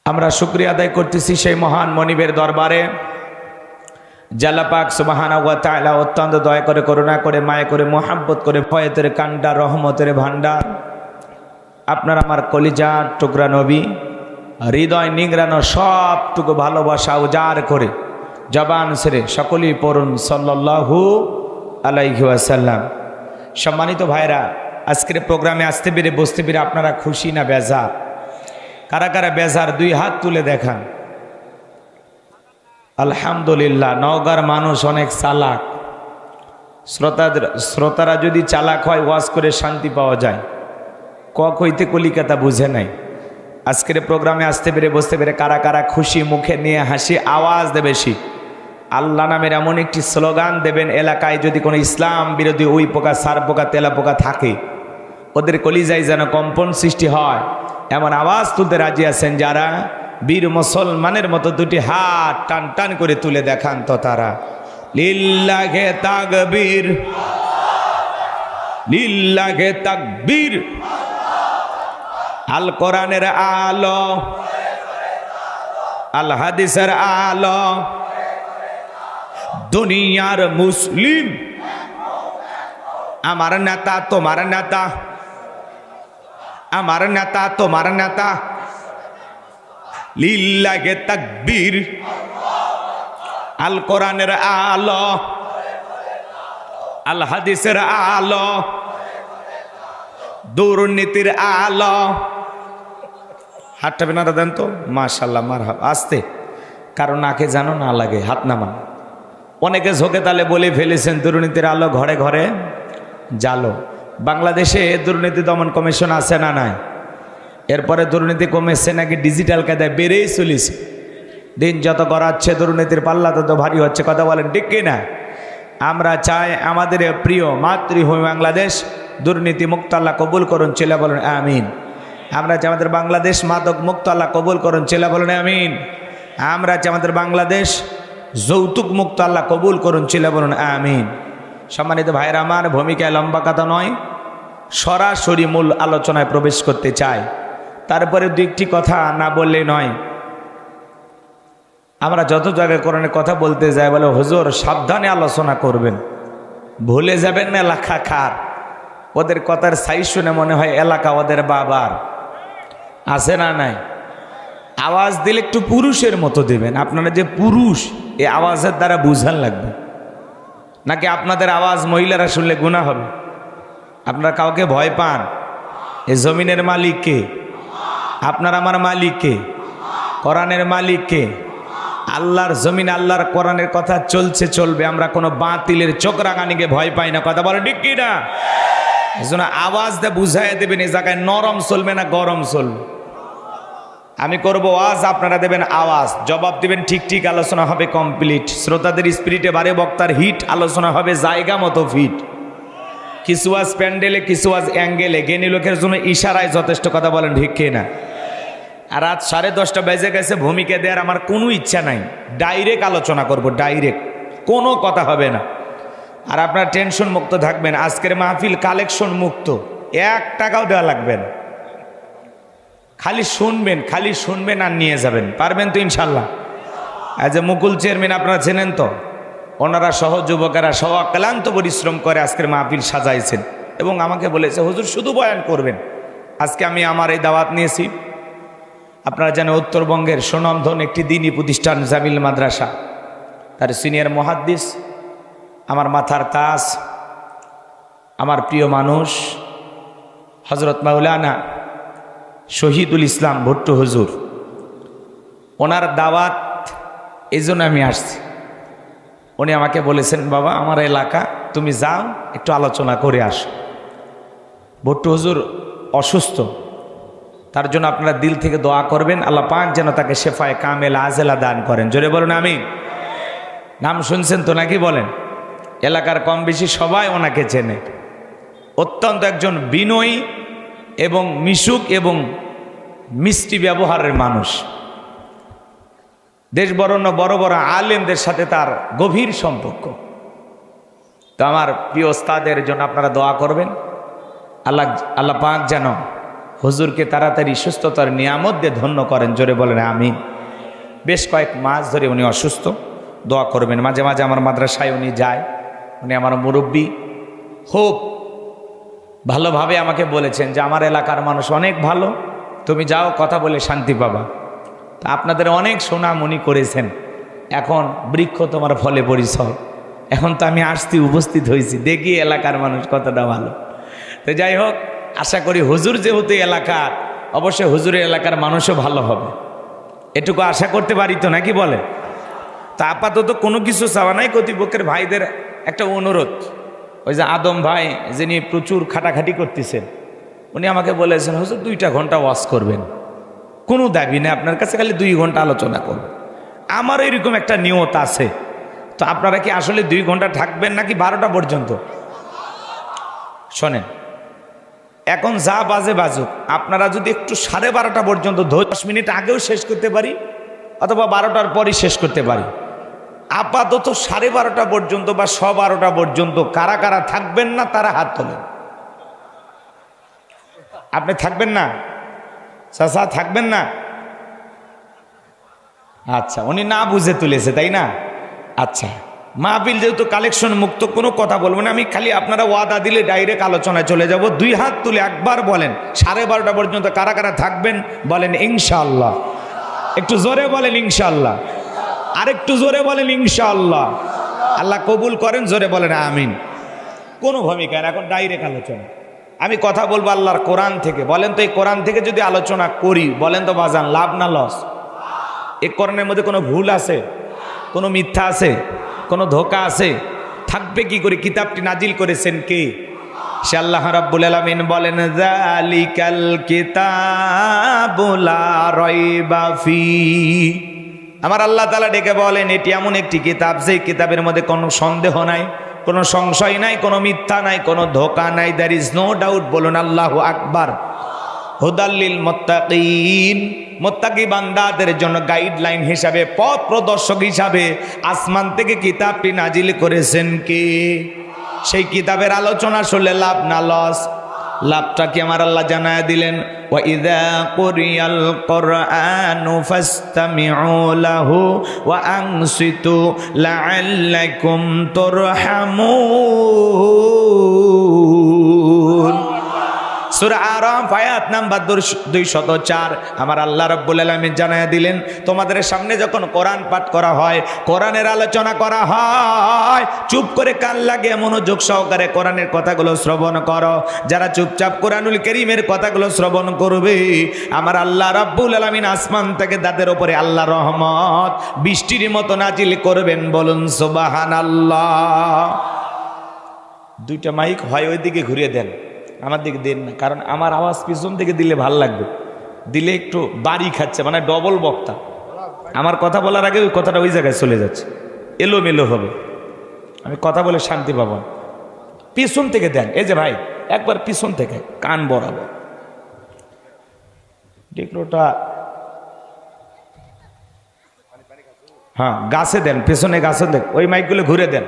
আমরা শুকরিয়া আদায় করতেছি সেই মহান মনিবের দরবারে, আল্লাহ পাক সুবহানাহু ওয়া তাআলা অত্যন্ত দয়া করে, করুণা করে, মায়া করে, মোহাব্বত করে, ফয়েতের কান্ডার, রহমতের ভান্ডার, আপনার আমার কলিজার টুকরা নবী, হৃদয় নিংড়ানো সবটুকু ভালোবাসা উজাড় করে জবান ছেড়ে সকলেই পড়ুন সাল্লাল্লাহু আলাইহি ওয়াসাল্লাম। সম্মানিত ভাইরা, আজকের প্রোগ্রামে আসতে পেরে, বসতে পেরে আপনারা খুশি না বেজার? কারা কারা বেজার দুই হাত তুলে দেখান। আলহামদুলিল্লাহ, নওগাঁর মানুষ অনেক চালাক। শ্রোতারা যদি চালাক হয়, ওয়াজ করে শান্তি পাওয়া যায়। কক হইতে কলিকাতা বুঝে নাই। আজকের প্রোগ্রামে আসতে পেরে, বসতে পেরে কারা কারা খুশি, মুখে নিয়ে হাসি, আওয়াজ দেবে বেশি। আল্লাহ নামের এমন একটি স্লোগান দেবেন, এলাকায় যদি কোনো ইসলাম বিরোধী উই পোকা, সার পোকা, তেলা পোকা থাকে, ওদের কলিজায় যেন কম্পন সৃষ্টি হয়, এমন আওয়াজ তুলতে রাজি আছেন যারা? বীর মুসলমানের মতো দুটি হাত টান টান করে তুলে দেখান তো তারা। লিল্লাহে তাকবীর, লিল্লাহে তাকবীর। আল কোরআনের আলো, আল হাদিসের আলো, দুনিয়ার মুসলিম আমার নেতা, তোমার নেতা, আমার নেতা, তোমার নেতা। লিল্লাহে তাকবীর। আল কোরআনের আলো, আল হাদিসের আলো, দুর্নীতির আলো। হাতটা বেনারা দেন তো, মাশাআল্লাহ, মারহাবা। আসতে, কারণ নাকে জানো না লাগে, হাত নামান। অনেকে ঝোঁকে তালে বলে ফেলেছেন দুর্নীতির আলো ঘরে ঘরে জালো। বাংলাদেশে দুর্নীতি দমন কমিশন আছে না নাই? এরপরে দুর্নীতি কমেছে নাকি ডিজিটাল কায়দায় বেড়েই চলেছে। দিন যত গড়াচ্ছে দুর্নীতির পাল্লা তত ভারী হচ্ছে। কথা বলেন ঠিক কিনা? আমরা চাই আমাদের প্রিয় মাতৃভূমি বাংলাদেশ দুর্নীতি মুক্ত আল্লাহ কবুল করুন, ছেলে বলেন আমিন। আমরা চাই আমাদের বাংলাদেশ মাদক মুক্ত আল্লাহ কবুল করুন, ছেলে বলেন আমিন। আমরা চাই আমাদের বাংলাদেশ যৌতুক মুক্ত আল্লাহ কবুল করুন, ছেলে বলুন আমিন। সম্মানিত ভাইরা আমার, ভূমিকায় লম্বা কথা নয়, সরাসরি মূল আলোচনায় প্রবেশ করতে চাই। তারপরে দু একটি কথা না বললে নয়। আমরা যত জায়গায় কোরআনের কথা বলতে যাই বলে হুজুর সাবধানে আলোচনা করবেন, ভুলে যাবেন না এলাকা খার। ওদের কথার সাইজ শুনে মনে হয় এলাকা ওদের বাবার। আছে না নাই? আওয়াজ দিলে একটু পুরুষের মতো দেবেন। আপনারা যে পুরুষ, এই আওয়াজের দ্বারা বুঝান লাগবে, নাকি আপনাদের আওয়াজ মহিলারা শুনলে গুনাহ হবে? আপনারা কাউকে ভয় পান? এই জমিনের মালিক কে? আপনার আমার মালিক কে? কোরআনের মালিক কে? আল্লাহর জমিন, আল্লাহর কোরআনের কথা চলছে, চলবে। আমরা কোনো বাতিলের চোখরাঙানিকে ভয় পাই না। কথা বলে ঠিক কি না? এজন্য আওয়াজ দিয়ে বুঝাই দেবেন এই জায়গায় নরম চলবে না গরম চলবে। আমি করব ওয়াজ, আপনারা দেবেন আওয়াজ, জবাব দিবেন ঠিক ঠিক, আলোচনা হবে কমপ্লিট। শ্রোতাদের স্পিরিটে বারে, বক্তার হিট, আলোচনা হবে জায়গা মতো ফিট। কিছু আজ প্যান্ডেলে, কিছু আজ অ্যাঙ্গেলে, জ্ঞানী লোকের জন্য ইশারায় যথেষ্ট। কথা বলেন ঠিক কি না? আর রাত 10:30 বেজে গেছে, ভূমিকা দেওয়ার আমার কোনো ইচ্ছা নাই। ডাইরেক্ট আলোচনা করব, ডাইরেক্ট, কোনো কথা হবে না। আর আপনার টেনশন মুক্ত থাকবেন। আজকের মাহফিল কালেকশন মুক্ত, 1 টাকাও দেওয়া লাগবে না। খালি শুনবেন, খালি শুনবেন আর নিয়ে যাবেন। পারবেন তো ইনশাল্লাহ? যে মুকুল চেয়ারম্যান আপনারা চেনেন তো, ওনারা সহ যুবকেরা সহ ক্লান্ত পরিশ্রম করে আজকের মাহফিল সাজাইছেন এবং আমাকে বলেছে হুজুর শুধু বয়ান করবেন। আজকে আমি আমার এই দাওয়াত নিয়েছি। আপনারা জানেন উত্তরবঙ্গের সুনামধন্য একটি দ্বীনি প্রতিষ্ঠান জামিল মাদ্রাসা, তার সিনিয়র মুহাদ্দিস, আমার মাথার তাজ, আমার প্রিয় মানুষ হযরত মাওলানা শহীদুল ইসলাম ভুট্টো হুজুর, ওনার দাওয়াত এই জন্য আমি আসছি। উনি আমাকে বলেছেন বাবা আমার এলাকা, তুমি যাও একটু আলোচনা করে আসো। ভুট্টো হুজুর অসুস্থ, তার জন্য আপনারা দিল থেকে দোয়া করবেন, আল্লাহ পাক যেন তাকে শেফায়ে কামেল আজেলা দান করেন। জোরে বলুন আমিন। নাম শুনছেন তো নাকি? বলেন। এলাকার কম বেশি সবাই ওনাকে চেনে। অত্যন্ত একজন বিনয়ী এবং মিশুক এবং মিষ্টি ব্যবহারের মানুষ। দেশ বরণ্য বড় বড় আলেমদের সাথে তার গভীর সম্পর্ক। তো আমার প্রিয় ওস্তাদের জন্য আপনারা দোয়া করবেন, আল্লাহ পাক যেন হুজুরকে তাড়াতাড়ি সুস্থতার নিয়ামত দিয়ে ধন্য করেন। জোরে বলেন আমিন। বেশ কয়েক মাস ধরে উনি অসুস্থ, দোয়া করবেন। মাঝে মাঝে আমার মাদ্রাসায় উনি যায়, উনি আমার মুরব্বী, খুব ভালোভাবে আমাকে বলেছেন যে আমার এলাকার মানুষ অনেক ভালো, তুমি যাও কথা বলে শান্তি পাবা। তা আপনাদের অনেক সুনাম উনি করেছেন। এখন বৃক্ষ তোমার ফলে পরিচয়। এখন তো আমি আসতে উপস্থিত হয়েছি, দেখি এলাকার মানুষ কতটা ভালো। তো যাই হোক, আশা করি হুজুর যেহেতু এলাকার, অবশ্যই হুজুরের এলাকার মানুষও ভালো হবে, এটুকু আশা করতে পারি তো নাকি বলে? তা আপাতত কোনো কিছু চাওয়া নাই। কর্তৃপক্ষের ভাইদের একটা অনুরোধ, ওই যে আদম ভাই যিনি প্রচুর খাটাখাটি করতেছেন, উনি আমাকে বলেছেন হুজুর 2টা ঘন্টা ওয়াজ করবেন, কোনো দাবি নেই আপনার কাছে, খালি 2 ঘন্টা আলোচনা করবেন। আমার এরকম একটা নিয়ত আছে। তো আপনারা কি আসলে 2 ঘন্টা থাকবেন নাকি 12টা পর্যন্ত? শোনেন, এখন যা বাজে বাজুক, আপনারা যদি একটু 12:30 পর্যন্ত 10 মিনিট আগেও শেষ করতে পারি অথবা 12টার পরই শেষ করতে পারি, আপাতত 12:30 পর্যন্ত বা 12:15 পর্যন্ত কারা কারা থাকবেন না তারা হাত তোলেন। আপনি থাকবেন না? চাচা থাকবেন না? আচ্ছা, উনি না বুঝে তুলেছে তাই না? আচ্ছা, মাহফিল যেহেতু কালেকশন মুক্ত, কোনো কথা বলবো না আমি, খালি আপনারা ওয়াদা দিলে ডাইরেক্ট আলোচনায় চলে যাব। 2 হাত তুলে একবার বলেন 12:30 পর্যন্ত কারা কারা থাকবেন, বলেন ইনশাআল্লাহ। একটু জোরে বলেন ইনশাআল্লাহ, আরেকটু জোরে বলেন ইনশাআল্লাহ। আল্লাহ কবুল করেন, জোরে বলেন আমিন। কোনো ভূমিকা না, এখন ডাইরেক্ট আলোচনা। আমি কথা বলবো আল্লাহর কোরআন থেকে। বলেন তো এই কোরআন থেকে যদি আলোচনা করি, বলেন তো বাজান লাভ না লস? এই কোরআনের মধ্যে কোনো ভুল আছে? কোনো মিথ্যা আছে? কোনো ধোঁকা আছে? থাকবে কি করে? কিতাবটি নাজিল করেছেন কে? সে আল্লাহ রাব্বুল আলামিন বলেন যালিকাল কিতাবু লা রাইবা ফি। আমার আল্লাহ তাআলা ডেকে বলেন এটি এমন একটি কিতাব, যে কিতাবের মধ্যে কোনো সন্দেহ নাই, কোনো সংশয় নাই, কোনো মিথ্যা নাই, কোনো ধোঁকা নাই। There is no doubt. বলুন আল্লাহু আকবার। হুদাল্লিল মুত্তাকিন, মুত্তাকি বান্দাদের জন্য গাইডলাইন হিসাবে, পথ প্রদর্শক হিসাবে আসমান থেকে কিতাবটি নাজিল করেছেন কে? সেই কিতাবের আলোচনা শুনলে লাভ না লস? লাভটা কি আমার আল্লাহ জানায় দিলেন, ওয়া ইযা কুরিয়াল কুরআনু ফাসতামিউ লাহু ওয়া আনসিতু লাআল্লাকুম তুরহামুন। সূরা আরাফ আয়াত নাম্বার 204। আমার আল্লাহ রাব্বুল আলামিন জানায় দিলেন, তোমাদের সামনে যখন কোরআন পাঠ করা হয়, কোরআনের আলোচনা করা হয়, চুপ করে কান লাগিয়ে মনোযোগ সহকারে কোরআনের কথাগুলো শ্রবণ করো। যারা চুপচাপ কোরআনুল কারীমের কথাগুলো শ্রবণ করবে, আমার আল্লাহ রাব্বুল আলামিন আসমান থেকে তাদের উপরে আল্লাহ রহমত বৃষ্টির মতো নাজিল করবেন। বলুন সুবহানাল্লাহ। দুইটা মাইক হয় ওইদিকে ঘুরিয়ে দেন, আমার দিকে দেন না, কারণ আমার আওয়াজ পিছন থেকে দিলে ভাল লাগবে, দিলে একটু বাড়ি খাচ্ছে, মানে ডবল বক্তা। আমার কথা বলার আগে ওই কথাটা ওই জায়গায় চলে যাচ্ছে, এলোমেলো হবে, আমি কথা বলে শান্তি পাবো। পিছন থেকে দেন, এই যে ভাই একবার পিছন থেকে কান বরাবর ডিক্লোটা, হ্যাঁ গাছে দেন, পেছনে গাছে দেন, ওই মাইকগুলো ঘুরে দেন।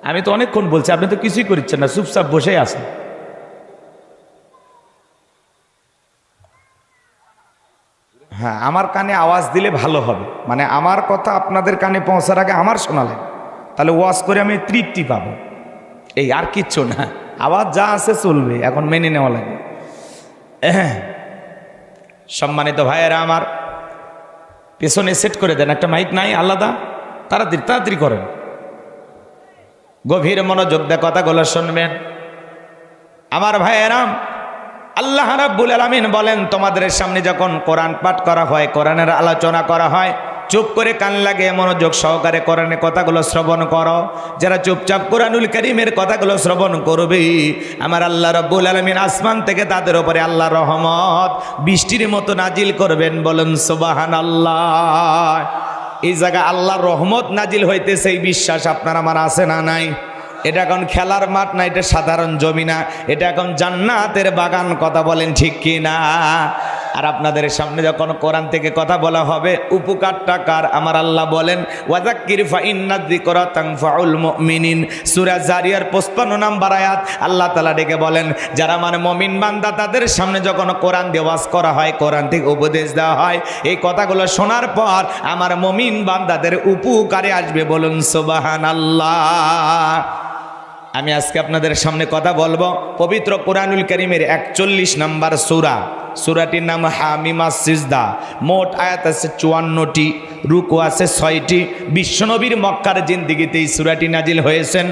আমি তো অনেকক্ষণ বলছি, আপনি তো কিছুই করছেন না, চুপচাপ বসেই আছেন। হ্যাঁ, আমার কানে আওয়াজ দিলে ভালো হবে, মানে আমার কথা আপনাদের কানে পৌঁছার আগে আমার শোনালেন, তাহলে ওয়াজ করে আমি তৃপ্তি পাবো। এই আর কিচ্ছু না, আওয়াজ যা আছে চলবে, এখন মেনে নেওয়া লাগে। সম্মানিত ভাইয়েরা আমার, পেছনে সেট করে দেন, একটা মাইক নাই আলাদা, তাড়াতাড়ি তাড়াতাড়ি করেন, গভীর মনোযোগ দিয়ে কথাগুলো শুনবেন। আমার ভাইয়েরা, আল্লাহ রাব্বুল আলামিন বলেন, তোমাদের সামনে যখন কোরআন পাঠ করা হয়, কোরআনের আলোচনা করা হয়, চুপ করে কান লাগিয়ে মনোযোগ সহকারে কোরআনের কথাগুলো শ্রবণ করো। যারা চুপচাপ কোরআনুল কারীমের কথাগুলো শ্রবণ করবে, আমার আল্লাহ রাব্বুল আলামিন আসমান থেকে তাদের উপরে আল্লাহর রহমত বৃষ্টির মতো নাজিল করবেন। বলুন সুবহানাল্লাহ। এই জায়গা আল্লাহর রহমত নাজিল হইতেছে, এই বিশ্বাস আপনার আমার আছে না নাই? এটা এখন খেলার মাঠ না, এটা সাধারণ জমি না, এটা এখন জান্নাতের বাগান। কথা বলেন ঠিক কি না? আর আপনাদের সামনে যখন কোরআন থেকে কথা বলা হবে, উপকারটা কার? আমার আল্লাহ বলেন, ওয়াযাক্কির ফাইন্না যিকরা তানফাউল মুমিনিন। সূরা জারিয়ার 55 নম্বর আয়াত আল্লাহ তাআলা ডেকে বলেন, যারা মানে মুমিন বান্দা, তাদের সামনে যখন কোরআন দিয়ে ওয়াজ করা হয়, কোরআন থেকে উপদেশ দেওয়া হয়, এই কথাগুলো শোনার পর আমার মুমিন বান্দাদের উপকারে আসবে। বলুন সুবহানাল্লাহ। আমি আজকে আপনাদের সামনে কথা বলবো পবিত্র কোরআনুল কারীমের 41 নম্বর সূরা। সূরাটির নাম হামিমাস সিজদা। মোট আয়াত আছে 54টি, রুকু আছে 6টি। বিশ্বনবীর মক্কার জিন্দেগিতে এই সূরাটি নাজিল হয়েছেন।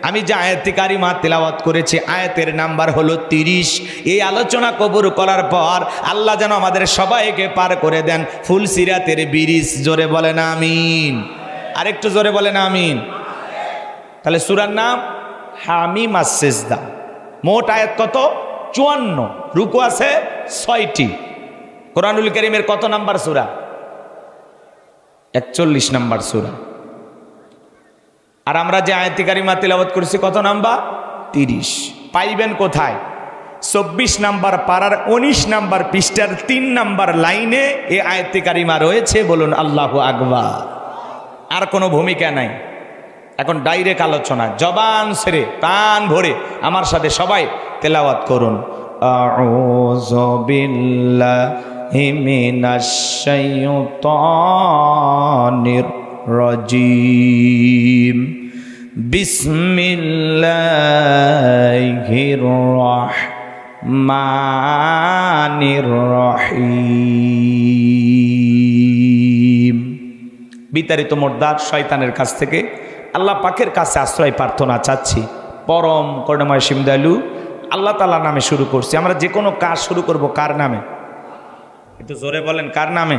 আমি যে আয়াতে কারিমা তেলাওয়াত করেছি, আয়াতের নাম্বার হলো 30। এই আলোচনা কবুল করার পর আল্লাহ যেন আমাদের সবাইকে পার করে দেন ফুল সিরাতের ব্রিজ। জোরে বলেন আমিন, আরেকটু জোরে বলেন আমিন। তাহলে সূরার নাম হামিমাস সিজদা। মোট আয়াত কত? 54, রুকু আছে 6টি। কোরআনুল কারীমের কত নাম্বার সূরা? 41 নাম্বার সূরা। আর আমরা যে আয়াতে কারিমা তেলাওয়াত করেছি কত নাম্বার? 30। পাইবেন কোথায়? 24 নাম্বার পারার 19 নাম্বার পৃষ্ঠার 3 নাম্বার লাইনে এই আয়াতে কারিমা রয়েছে। বলুন আল্লাহু আকবার। আর কোনো ভূমিকা নাই। এখন ডাইরেক্ট আলোচনা, জবান ছেড়ে প্রাণ ভরে আমার সাথে সবাই তেলাওয়াত করুন। আউযু বিল্লাহি মিনাশ শাইতানির রাজিম। বিসমিল্লাহির রাহমানির রহিম। বিতাড়িত মোর্দার শয়তানের কাছ থেকে আল্লাহ পাকের কাছে আশ্রয় প্রার্থনা চাচ্ছি। পরম করুণাময় সীম দয়ালু আল্লাহ তাআলার নামে শুরু করছি। আমরা যে কোনো কাজ শুরু করব কার নামে? একটু জোরে বলেন, কার নামে?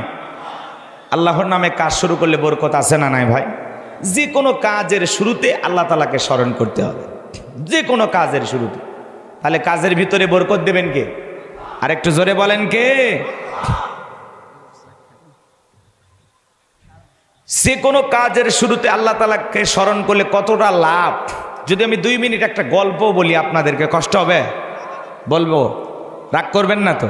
আল্লাহর নামে কাজ শুরু করলে বরকত আছে না নাই ভাই? যে কোনো কাজের শুরুতে আল্লাহ তাআলাকে স্মরণ করতে হবে, যে কোনো কাজের শুরুতে। তাহলে কাজের ভিতরে বরকত দেবেন কে? আরেকটু জোরে বলেন কে? যে কোনো কাজের শুরুতে আল্লাহ তাআলাকে স্মরণ করলে কতটা লাভ। যদি আমি 2 মিনিট একটা গল্প বলি আপনাদেরকে, কষ্ট হবে? বলবো, রাগ করবেন না তো?